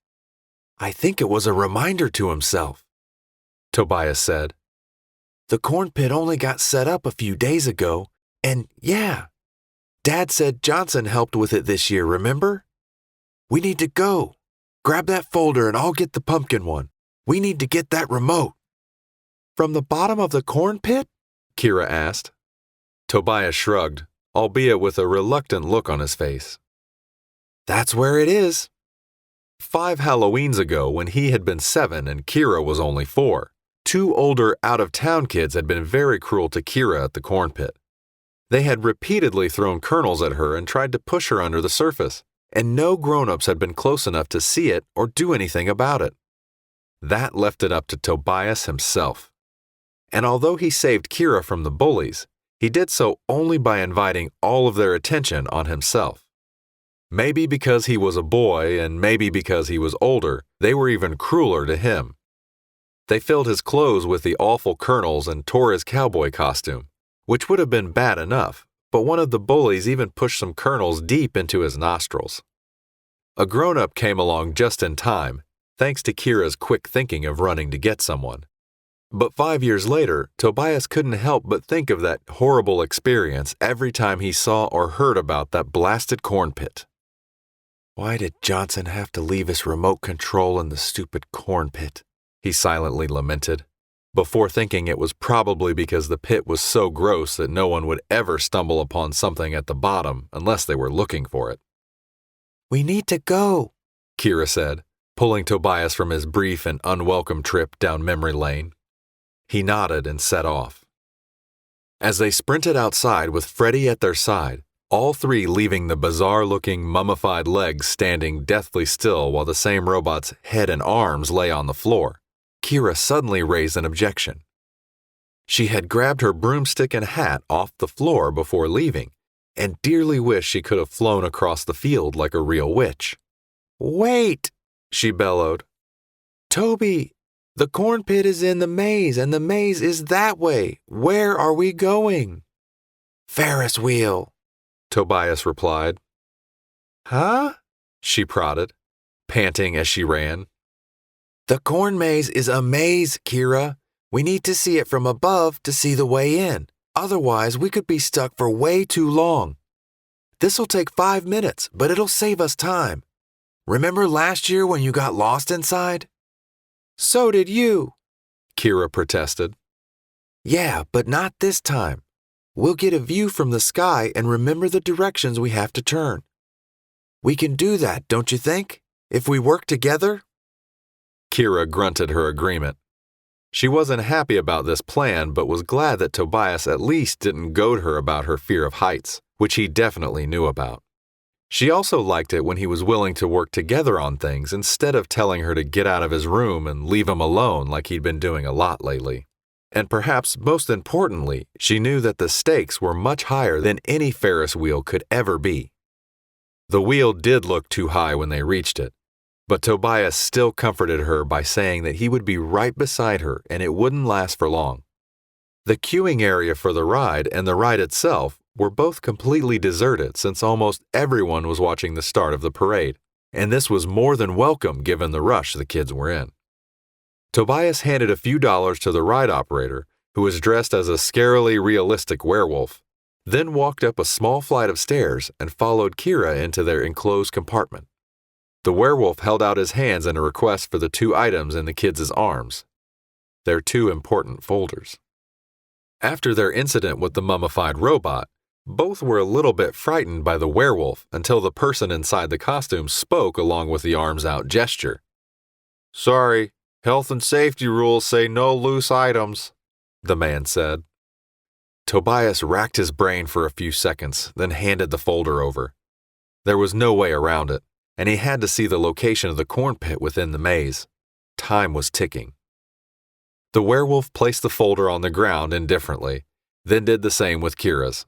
"I think it was a reminder to himself," Tobias said. "The corn pit only got set up a few days ago, and yeah, Dad said Johnson helped with it this year, remember? We need to go. Grab that folder and I'll get the pumpkin one. We need to get that remote. From the bottom of the corn pit? Kira asked. Tobias shrugged, albeit with a reluctant look on his face. That's where it is. 5 Halloweens ago, when he had been 7 and Kira was only 4, 2 older out-of-town kids had been very cruel to Kira at the corn pit. They had repeatedly thrown kernels at her and tried to push her under the surface, and no grown-ups had been close enough to see it or do anything about it. That left it up to Tobias himself. And although he saved Kira from the bullies, he did so only by inviting all of their attention on himself. Maybe because he was a boy and maybe because he was older, they were even crueler to him. They filled his clothes with the awful kernels and tore his cowboy costume, which would have been bad enough, but one of the bullies even pushed some kernels deep into his nostrils. A grown-up came along just in time, thanks to Kira's quick thinking of running to get someone. But 5 years later, Tobias couldn't help but think of that horrible experience every time he saw or heard about that blasted corn pit. Why did Johnson have to leave his remote control in the stupid corn pit? He silently lamented, before thinking it was probably because the pit was so gross that no one would ever stumble upon something at the bottom unless they were looking for it. We need to go, Kira said, pulling Tobias from his brief and unwelcome trip down memory lane. He nodded and set off. As they sprinted outside with Freddie at their side, all 3 leaving the bizarre-looking mummified legs standing deathly still while the same robot's head and arms lay on the floor, Kira suddenly raised an objection. She had grabbed her broomstick and hat off the floor before leaving, and dearly wished she could have flown across the field like a real witch. Wait, she bellowed. Toby, the corn pit is in the maze, and the maze is that way. Where are we going? Ferris wheel, Tobias replied. Huh? She prodded, panting as she ran. The corn maze is a maze, Kira. We need to see it from above to see the way in. Otherwise, we could be stuck for way too long. This'll take 5 minutes, but it'll save us time. Remember last year when you got lost inside? So did you, Kira protested. Yeah, but not this time. We'll get a view from the sky and remember the directions we have to turn. We can do that, don't you think? If we work together? Kira grunted her agreement. She wasn't happy about this plan, but was glad that Tobias at least didn't goad her about her fear of heights, which he definitely knew about. She also liked it when he was willing to work together on things instead of telling her to get out of his room and leave him alone like he'd been doing a lot lately. And perhaps most importantly, she knew that the stakes were much higher than any Ferris wheel could ever be. The wheel did look too high when they reached it, but Tobias still comforted her by saying that he would be right beside her and it wouldn't last for long. The queuing area for the ride and the ride itself were both completely deserted since almost everyone was watching the start of the parade, and this was more than welcome given the rush the kids were in. Tobias handed a few dollars to the ride operator, who was dressed as a scarily realistic werewolf, then walked up a small flight of stairs and followed Kira into their enclosed compartment. The werewolf held out his hands in a request for the 2 items in the kids' arms. Their 2 important folders. After their incident with the mummified robot, both were a little bit frightened by the werewolf until the person inside the costume spoke along with the arms out gesture. Sorry, health and safety rules say no loose items, the man said. Tobias racked his brain for a few seconds, then handed the folder over. There was no way around it, and he had to see the location of the corn pit within the maze. Time was ticking. The werewolf placed the folder on the ground indifferently, then did the same with Kira's.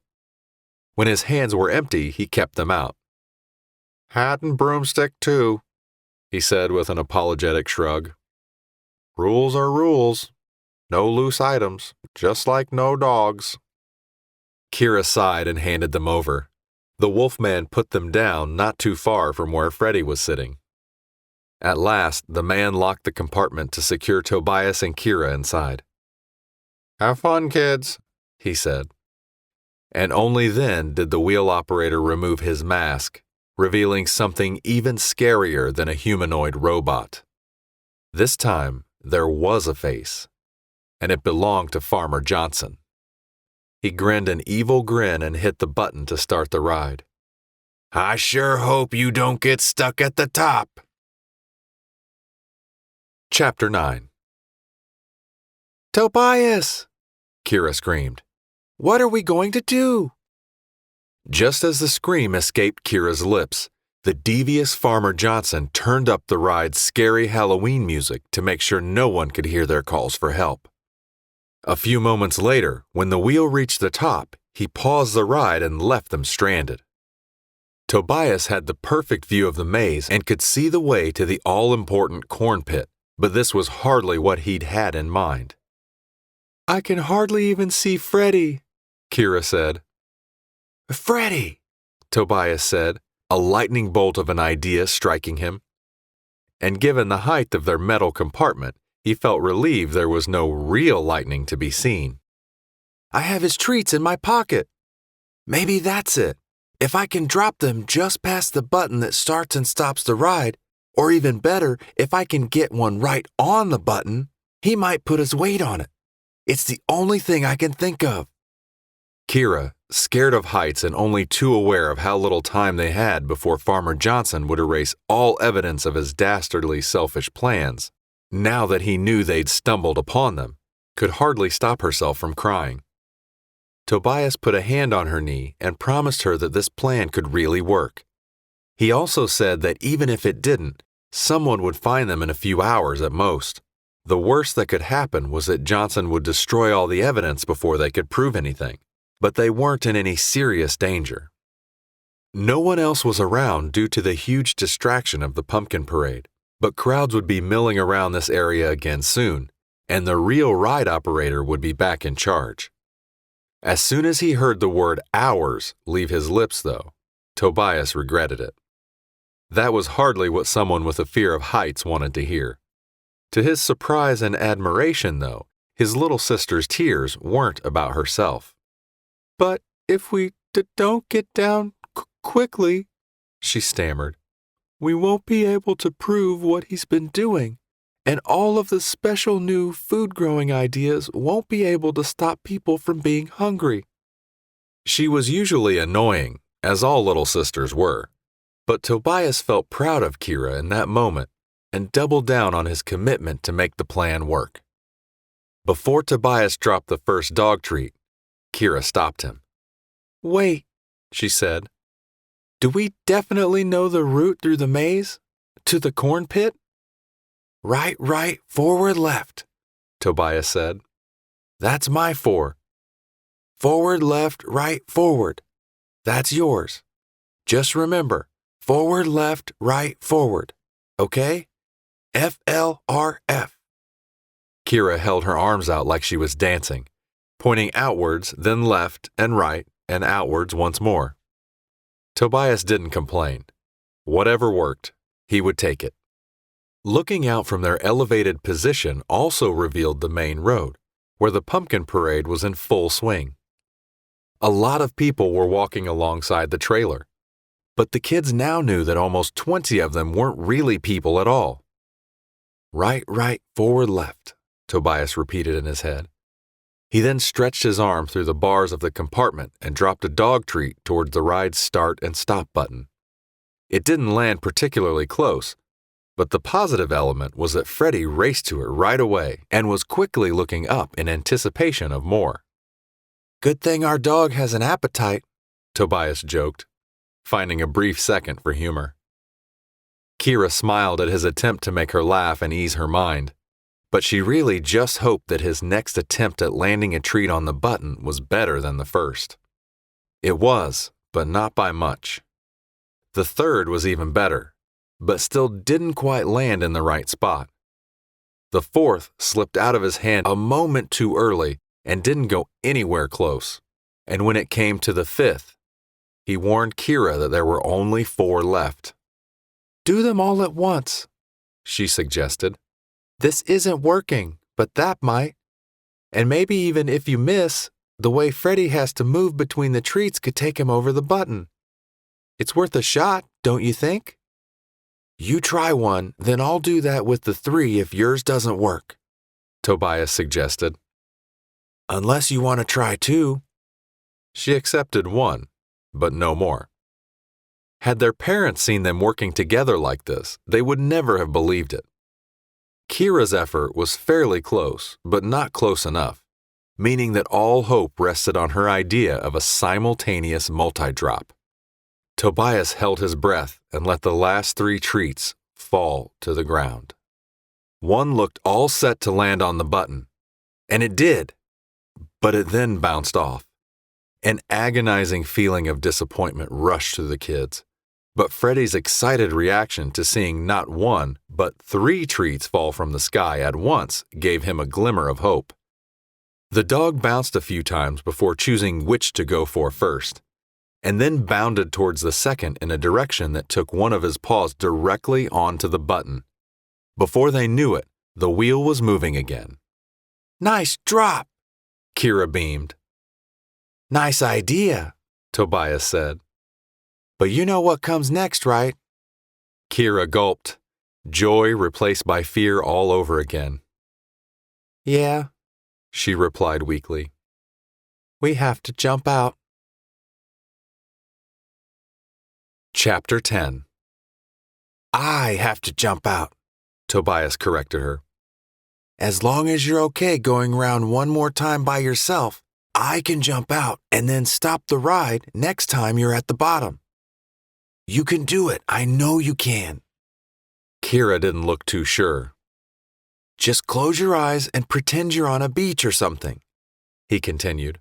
When his hands were empty, he kept them out. Hat and broomstick too, he said with an apologetic shrug. Rules are rules. No loose items, just like no dogs. Kira sighed and handed them over. The wolfman put them down not too far from where Freddie was sitting. At last, the man locked the compartment to secure Tobias and Kira inside. Have fun, kids, he said. And only then did the wheel operator remove his mask, revealing something even scarier than a humanoid robot. This time, there was a face, and it belonged to Farmer Johnson. He grinned an evil grin and hit the button to start the ride. "I sure hope you don't get stuck at the top." Chapter 9. "Tobias!" Kira screamed. "What are we going to do?" Just as the scream escaped Kira's lips, the devious Farmer Johnson turned up the ride's scary Halloween music to make sure no one could hear their calls for help. A few moments later, when the wheel reached the top, he paused the ride and left them stranded. Tobias had the perfect view of the maze and could see the way to the all-important corn pit, but this was hardly what he'd had in mind. "I can hardly even see Freddy," Kira said. "Freddy!" Tobias said, a lightning bolt of an idea striking him. And given the height of their metal compartment, he felt relieved there was no real lightning to be seen. "I have his treats in my pocket. Maybe that's it. If I can drop them just past the button that starts and stops the ride, or even better, if I can get one right on the button, he might put his weight on it. It's the only thing I can think of." Kira, scared of heights and only too aware of how little time they had before Farmer Johnson would erase all evidence of his dastardly selfish plans, now that he knew they'd stumbled upon them, could hardly stop herself from crying. Tobias put a hand on her knee and promised her that this plan could really work. He also said that even if it didn't, someone would find them in a few hours at most. The worst that could happen was that Johnson would destroy all the evidence before they could prove anything, but they weren't in any serious danger. No one else was around due to the huge distraction of the pumpkin parade, but crowds would be milling around this area again soon, and the real ride operator would be back in charge. As soon as he heard the word "hours" leave his lips, though, Tobias regretted it. That was hardly what someone with a fear of heights wanted to hear. To his surprise and admiration, though, his little sister's tears weren't about herself. "But if we don't get down quickly," she stammered, "we won't be able to prove what he's been doing, and all of the special new food-growing ideas won't be able to stop people from being hungry." She was usually annoying, as all little sisters were, but Tobias felt proud of Kira in that moment and doubled down on his commitment to make the plan work. Before Tobias dropped the first dog treat, Kira stopped him. "Wait," she said. "Do we definitely know the route through the maze? To the corn pit?" Right, forward, left," Tobias said. "That's my 4. Forward, left, right, forward. That's yours. Just remember, forward, left, right, forward. Okay? FLRF. Kira held her arms out like she was dancing, pointing outwards, then left and right, and outwards once more. Tobias didn't complain. Whatever worked, he would take it. Looking out from their elevated position also revealed the main road, where the pumpkin parade was in full swing. A lot of people were walking alongside the trailer, but the kids now knew that almost 20 of them weren't really people at all. Right, forward, left, Tobias repeated in his head. He then stretched his arm through the bars of the compartment and dropped a dog treat toward the ride's start and stop button. It didn't land particularly close, but the positive element was that Freddy raced to it right away and was quickly looking up in anticipation of more. "Good thing our dog has an appetite," Tobias joked, finding a brief second for humor. Kira smiled at his attempt to make her laugh and ease her mind, but she really just hoped that his next attempt at landing a treat on the button was better than the first. It was, but not by much. The third was even better, but still didn't quite land in the right spot. The fourth slipped out of his hand a moment too early and didn't go anywhere close. And when it came to the fifth, he warned Kira that there were only 4 left. "Do them all at once," she suggested. "This isn't working, but that might. And maybe even if you miss, The way Freddy has to move between the treats could take him over the button. It's worth a shot, don't you think? You try one, then I'll do that with the 3 if yours doesn't work, Tobias suggested. Unless you want to try 2. She accepted 1, but no more. Had their parents seen them working together like this, they would never have believed it. Kira's effort was fairly close, but not close enough, meaning that all hope rested on her idea of a simultaneous multi-drop. Tobias held his breath and let the last 3 treats fall to the ground. One looked all set to land on the button, and it did, but it then bounced off. An agonizing feeling of disappointment rushed through the kids, but Freddy's excited reaction to seeing not 1, but 3 treats fall from the sky at once gave him a glimmer of hope. The dog bounced a few times before choosing which to go for first, and then bounded towards the second in a direction that took one of his paws directly onto the button. Before they knew it, the wheel was moving again. Nice drop, Kira beamed. Nice idea, Tobias said. But you know what comes next, right? Kira gulped, joy replaced by fear all over again. Yeah, she replied weakly. We have to jump out. Chapter 10. I have to jump out, Tobias corrected her. As long as you're okay going around one more time by yourself, I can jump out and then stop the ride next time you're at the bottom. You can do it, I know you can. Kira didn't look too sure. Just close your eyes and pretend you're on a beach or something, he continued.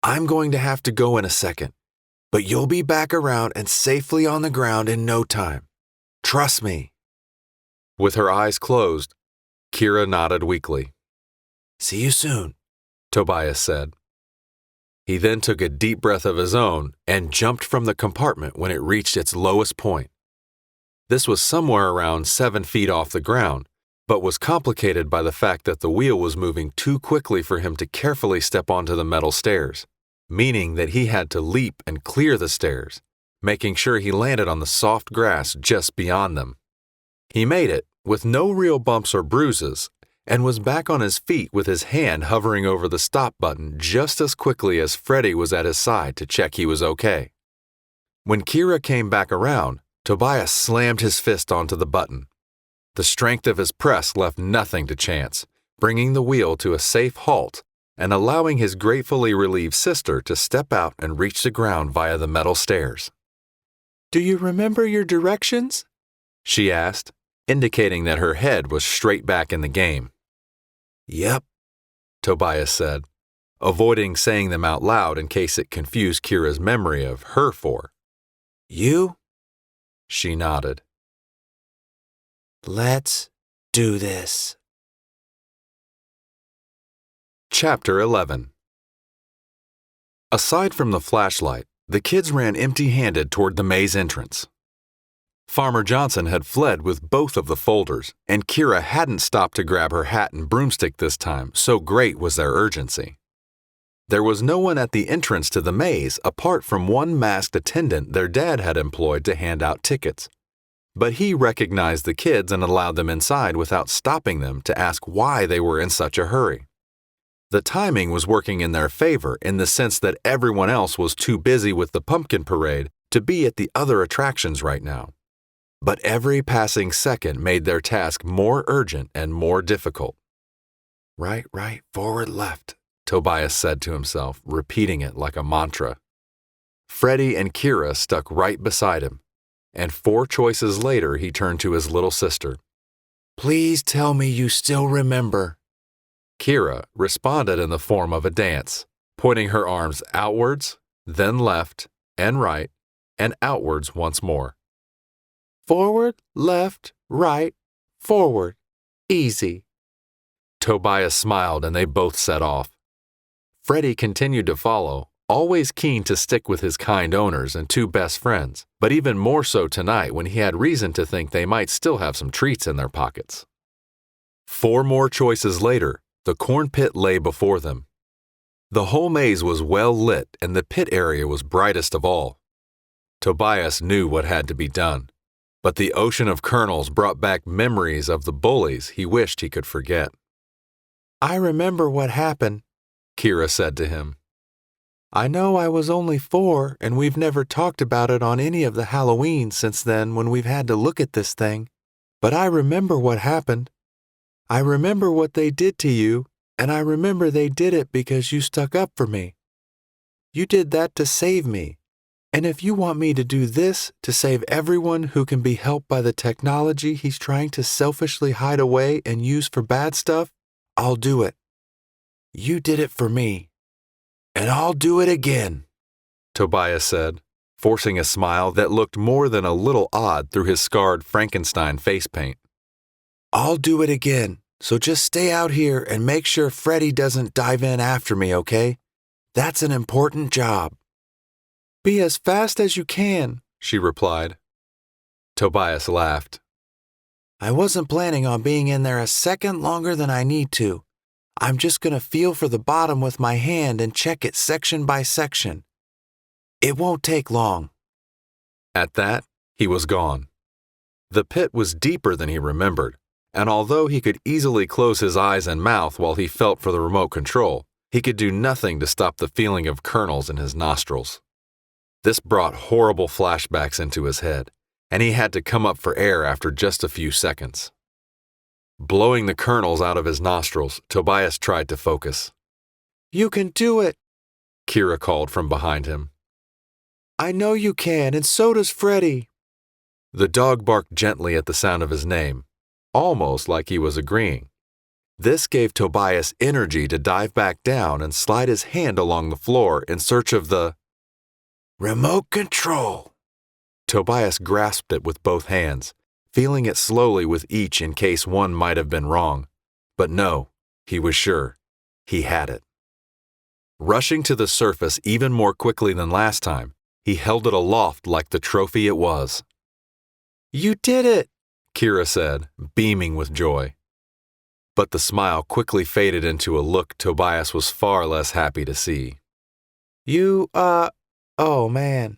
I'm going to have to go in a second, but you'll be back around and safely on the ground in no time. Trust me. With her eyes closed, Kira nodded weakly. See you soon, Tobias said. He then took a deep breath of his own and jumped from the compartment when it reached its lowest point. This was somewhere around 7 feet off the ground, but was complicated by the fact that the wheel was moving too quickly for him to carefully step onto the metal stairs, meaning that he had to leap and clear the stairs, making sure he landed on the soft grass just beyond them. He made it, with no real bumps or bruises, and was back on his feet with his hand hovering over the stop button just as quickly as Freddy was at his side to check he was okay. When Kira came back around, Tobias slammed his fist onto the button. The strength of his press left nothing to chance, bringing the wheel to a safe halt and allowing his gratefully relieved sister to step out and reach the ground via the metal stairs. Do you remember your directions? She asked, indicating that her head was straight back in the game. Yep, Tobias said, avoiding saying them out loud in case it confused Kira's memory of her 4. You? She nodded. Let's do this. Chapter 11. Aside from the flashlight, the kids ran empty-handed toward the maze entrance. Farmer Johnson had fled with both of the folders, and Kira hadn't stopped to grab her hat and broomstick this time, so great was their urgency. There was no one at the entrance to the maze apart from one masked attendant their dad had employed to hand out tickets. But he recognized the kids and allowed them inside without stopping them to ask why they were in such a hurry. The timing was working in their favor in the sense that everyone else was too busy with the pumpkin parade to be at the other attractions right now. But every passing second made their task more urgent and more difficult. Right, forward, left, Tobias said to himself, repeating it like a mantra. Freddy and Kira stuck right beside him, and 4 choices later he turned to his little sister. Please tell me you still remember. Kira responded in the form of a dance, pointing her arms outwards, then left and right, and outwards once more. Forward, left, right, forward. Easy. Tobias smiled and they both set off. Freddy continued to follow, always keen to stick with his kind owners and 2 best friends, but even more so tonight when he had reason to think they might still have some treats in their pockets. 4 more choices later, the corn pit lay before them. The whole maze was well lit and the pit area was brightest of all. Tobias knew what had to be done, but the ocean of kernels brought back memories of the bullies he wished he could forget. "I remember what happened," Kira said to him. "I know I was only 4 and we've never talked about it on any of the Halloweens since then when we've had to look at this thing. But I remember what happened. I remember what they did to you, and I remember they did it because you stuck up for me. You did that to save me. And if you want me to do this to save everyone who can be helped by the technology he's trying to selfishly hide away and use for bad stuff, I'll do it. You did it for me. And I'll do it again," Tobias said, forcing a smile that looked more than a little odd through his scarred Frankenstein face paint. "I'll do it again, so just stay out here and make sure Freddy doesn't dive in after me, okay? That's an important job." "Be as fast as you can," she replied. Tobias laughed. "I wasn't planning on being in there a second longer than I need to. I'm just going to feel for the bottom with my hand and check it section by section. It won't take long." At that, he was gone. The pit was deeper than he remembered, and although he could easily close his eyes and mouth while he felt for the remote control, he could do nothing to stop the feeling of kernels in his nostrils. This brought horrible flashbacks into his head, and he had to come up for air after just a few seconds. Blowing the kernels out of his nostrils, Tobias tried to focus. "You can do it," Kira called from behind him. "I know you can, and so does Freddy." The dog barked gently at the sound of his name, almost like he was agreeing. This gave Tobias energy to dive back down and slide his hand along the floor in search of the remote control. Tobias grasped it with both hands, feeling it slowly with each in case one might have been wrong. But no, he was sure. He had it. Rushing to the surface even more quickly than last time, he held it aloft like the trophy it was. "You did it," Kira said, beaming with joy. But the smile quickly faded into a look Tobias was far less happy to see. Oh man."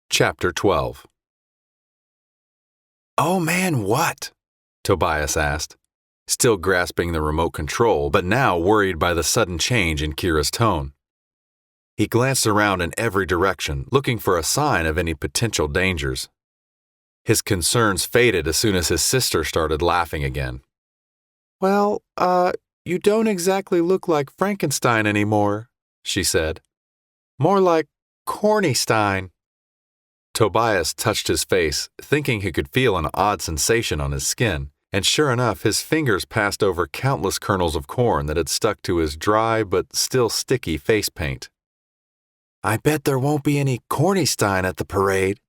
Chapter 12. "Oh man, what?" Tobias asked, still grasping the remote control, but now worried by the sudden change in Kira's tone. He glanced around in every direction, looking for a sign of any potential dangers. His concerns faded as soon as his sister started laughing again. "Well, you don't exactly look like Frankenstein anymore," she said. "More like Cornystein." Tobias touched his face, thinking he could feel an odd sensation on his skin, and sure enough, his fingers passed over countless kernels of corn that had stuck to his dry but still sticky face paint. "I bet there won't be any Cornystein at the parade,"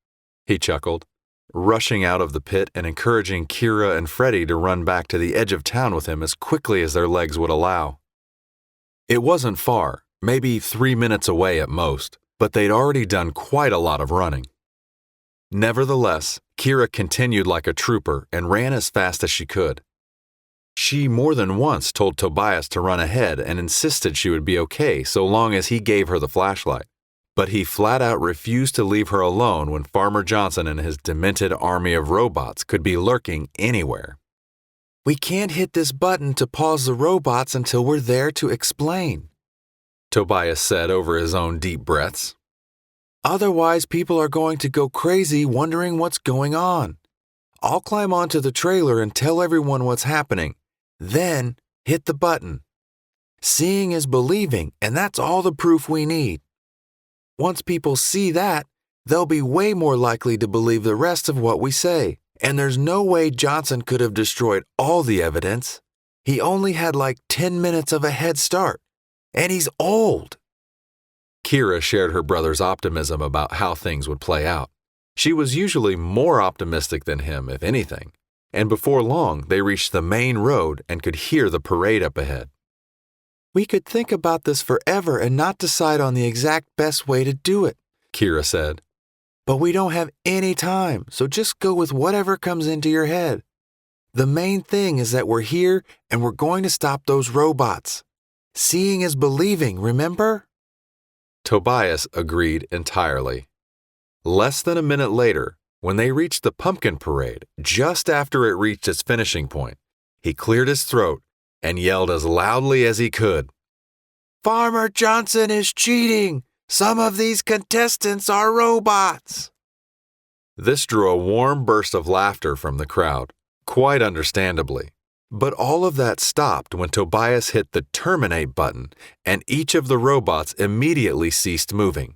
he chuckled, rushing out of the pit and encouraging Kira and Freddy to run back to the edge of town with him as quickly as their legs would allow. It wasn't far, maybe 3 minutes away at most, but they'd already done quite a lot of running. Nevertheless, Kira continued like a trooper and ran as fast as she could. She more than once told Tobias to run ahead and insisted she would be okay so long as he gave her the flashlight. But he flat out refused to leave her alone when Farmer Johnson and his demented army of robots could be lurking anywhere. "We can't hit this button to pause the robots until we're there to explain," Tobias said over his own deep breaths. "Otherwise, people are going to go crazy wondering what's going on. I'll climb onto the trailer and tell everyone what's happening. Then, hit the button. Seeing is believing, and that's all the proof we need. Once people see that, they'll be way more likely to believe the rest of what we say. And there's no way Johnson could have destroyed all the evidence. He only had like 10 minutes of a head start. And he's old." Kira shared her brother's optimism about how things would play out. She was usually more optimistic than him, if anything, and before long they reached the main road and could hear the parade up ahead. "We could think about this forever and not decide on the exact best way to do it," Kira said. "But we don't have any time, so just go with whatever comes into your head. The main thing is that we're here and we're going to stop those robots. Seeing is believing, remember? Tobias agreed entirely. Less than a minute later, when they reached the pumpkin parade, just after it reached its finishing point, he cleared his throat and yelled as loudly as he could, "Farmer Johnson is cheating! Some of these contestants are robots!" This drew a warm burst of laughter from the crowd, quite understandably. But all of that stopped when Tobias hit the terminate button and each of the robots immediately ceased moving.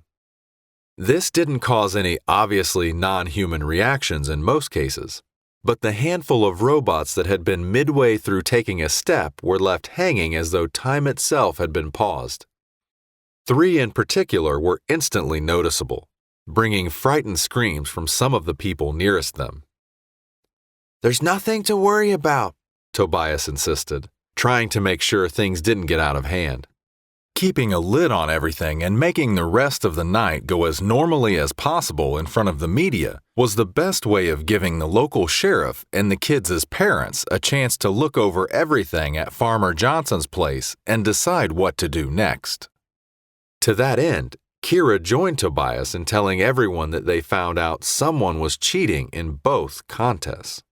This didn't cause any obviously non-human reactions in most cases, but the handful of robots that had been midway through taking a step were left hanging as though time itself had been paused. 3 in particular were instantly noticeable, bringing frightened screams from some of the people nearest them. "There's nothing to worry about," Tobias insisted, trying to make sure things didn't get out of hand. Keeping a lid on everything and making the rest of the night go as normally as possible in front of the media was the best way of giving the local sheriff and the kids' parents a chance to look over everything at Farmer Johnson's place and decide what to do next. To that end, Kira joined Tobias in telling everyone that they found out someone was cheating in both contests.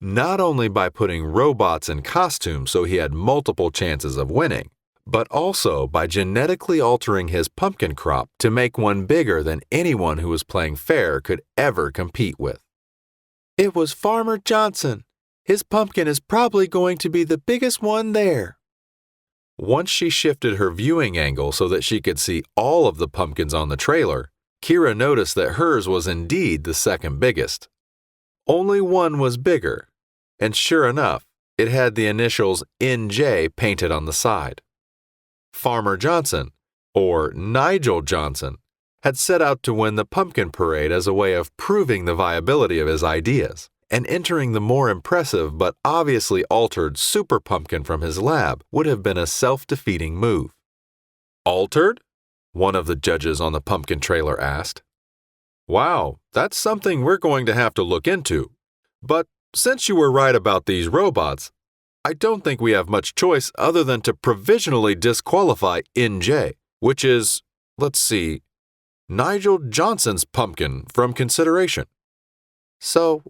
Not only by putting robots in costumes so he had multiple chances of winning, but also by genetically altering his pumpkin crop to make one bigger than anyone who was playing fair could ever compete with. "It was Farmer Johnson. His pumpkin is probably going to be the biggest one there." Once she shifted her viewing angle so that she could see all of the pumpkins on the trailer, Kira noticed that hers was indeed the second biggest. Only one was bigger, and sure enough, it had the initials NJ painted on the side. Farmer Johnson, or Nigel Johnson, had set out to win the pumpkin parade as a way of proving the viability of his ideas, and entering the more impressive but obviously altered super pumpkin from his lab would have been a self-defeating move. "Altered?" one of the judges on the pumpkin trailer asked. "Wow, that's something we're going to have to look into. But since you were right about these robots, I don't think we have much choice other than to provisionally disqualify NJ, which is, let's see, Nigel Johnson's pumpkin from consideration." "So,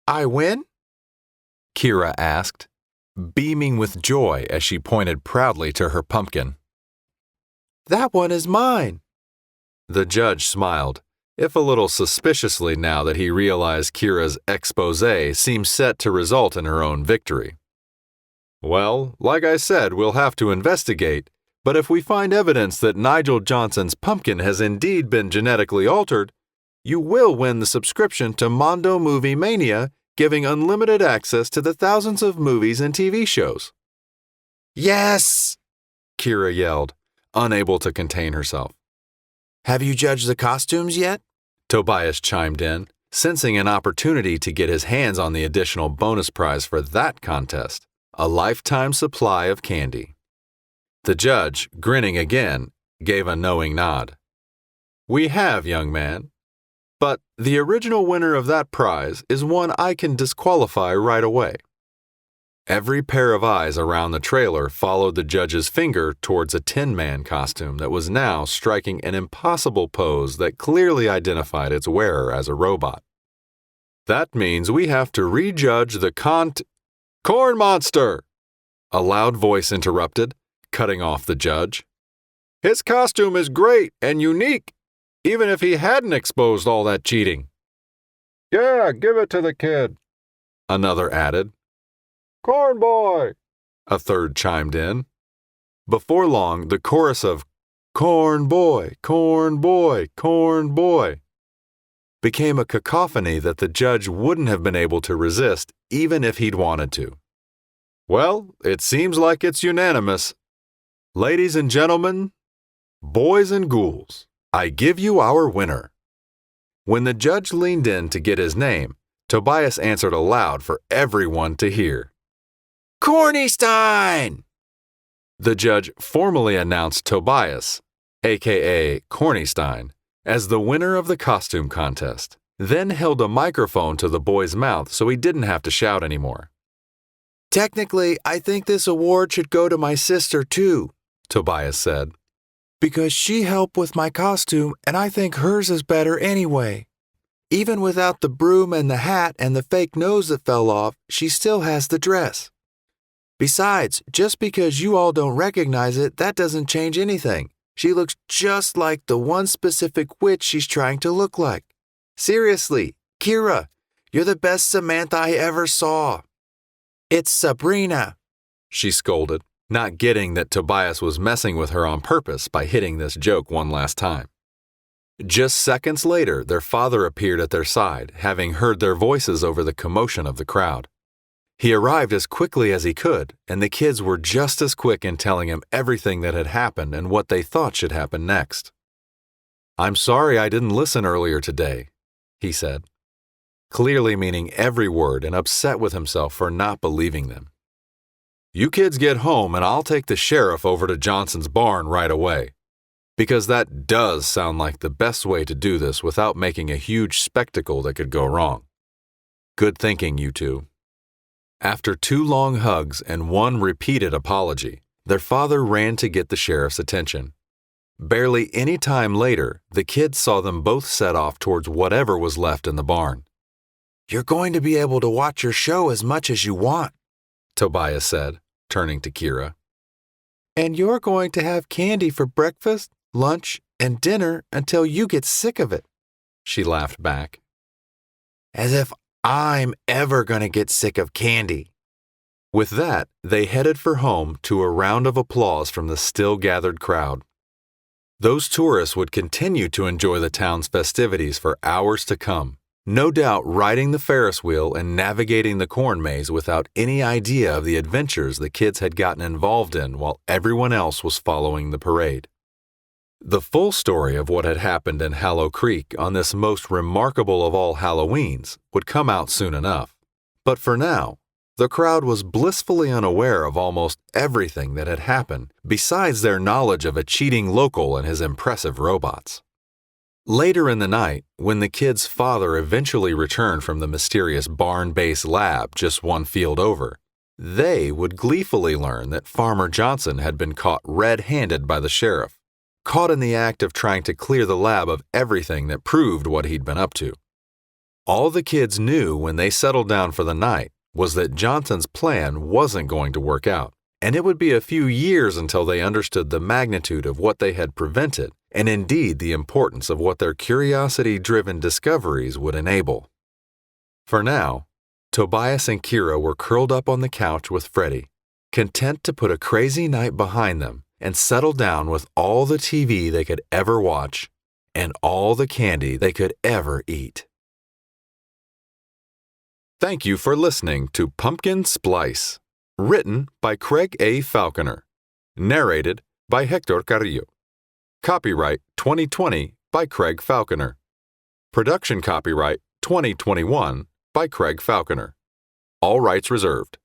I win?" Kira asked, beaming with joy as she pointed proudly to her pumpkin. "That one is mine." The judge smiled, if a little suspiciously now that he realized Kira's exposé seemed set to result in her own victory. "Well, like I said, we'll have to investigate, but if we find evidence that Nigel Johnson's pumpkin has indeed been genetically altered, you will win the subscription to Mondo Movie Mania, giving unlimited access to the thousands of movies and TV shows." "Yes!" Kira yelled, unable to contain herself. "Have you judged the costumes yet?" Tobias chimed in, sensing an opportunity to get his hands on the additional bonus prize for that contest, a lifetime supply of candy. The judge, grinning again, gave a knowing nod. "We have, young man. But the original winner of that prize is one I can disqualify right away." Every pair of eyes around the trailer followed the judge's finger towards a Tin Man costume that was now striking an impossible pose that clearly identified its wearer as a robot. "That means we have to rejudge the Corn Monster!" a loud voice interrupted, cutting off the judge. "His costume is great and unique, even if he hadn't exposed all that cheating." "Yeah, give it to the kid," another added. "Corn Boy," a third chimed in. Before long, the chorus of "Corn Boy, Corn Boy, Corn Boy" became a cacophony that the judge wouldn't have been able to resist even if he'd wanted to. "Well, it seems like it's unanimous. Ladies and gentlemen, boys and ghouls, I give you our winner." When the judge leaned in to get his name, Tobias answered aloud for everyone to hear. "Cornystein!" The judge formally announced Tobias, aka Cornystein, as the winner of the costume contest, then held a microphone to the boy's mouth so he didn't have to shout anymore. Technically, I think this award should go to my sister too, Tobias said, because she helped with my costume and I think hers is better anyway. Even without the broom and the hat and the fake nose that fell off, she still has the dress. Besides, just because you all don't recognize it, that doesn't change anything. She looks just like the one specific witch she's trying to look like. Seriously, Kira, you're the best Samantha I ever saw. It's Sabrina, she scolded, not getting that Tobias was messing with her on purpose by hitting this joke one last time. Just seconds later, their father appeared at their side, having heard their voices over the commotion of the crowd. He arrived as quickly as he could, and the kids were just as quick in telling him everything that had happened and what they thought should happen next. "I'm sorry I didn't listen earlier today," he said, clearly meaning every word and upset with himself for not believing them. "You kids get home and I'll take the sheriff over to Johnson's barn right away, because that does sound like the best way to do this without making a huge spectacle that could go wrong. Good thinking, you two." After 2 long hugs and 1 repeated apology, their father ran to get the sheriff's attention. Barely any time later, the kids saw them both set off towards whatever was left in the barn. "You're going to be able to watch your show as much as you want," Tobias said, turning to Kira. "And you're going to have candy for breakfast, lunch, and dinner until you get sick of it," she laughed back. "As if I'm ever going to get sick of candy." With that, they headed for home to a round of applause from the still-gathered crowd. Those tourists would continue to enjoy the town's festivities for hours to come, no doubt riding the Ferris wheel and navigating the corn maze without any idea of the adventures the kids had gotten involved in while everyone else was following the parade. The full story of what had happened in Hallow Creek on this most remarkable of all Halloweens would come out soon enough. But for now, the crowd was blissfully unaware of almost everything that had happened besides their knowledge of a cheating local and his impressive robots. Later in the night, when the kid's father eventually returned from the mysterious barn-based lab just 1 field over, they would gleefully learn that Farmer Johnson had been caught red-handed by the sheriff, caught in the act of trying to clear the lab of everything that proved what he'd been up to. All the kids knew when they settled down for the night was that Johnson's plan wasn't going to work out, and it would be a few years until they understood the magnitude of what they had prevented and indeed the importance of what their curiosity-driven discoveries would enable. For now, Tobias and Kira were curled up on the couch with Freddie, content to put a crazy night behind them and settle down with all the TV they could ever watch and all the candy they could ever eat. Thank you for listening to Pumpkin Splice, written by Craig A. Falconer, narrated by Hector Carrillo. Copyright 2020 by Craig Falconer. Production copyright 2021 by Craig Falconer. All rights reserved.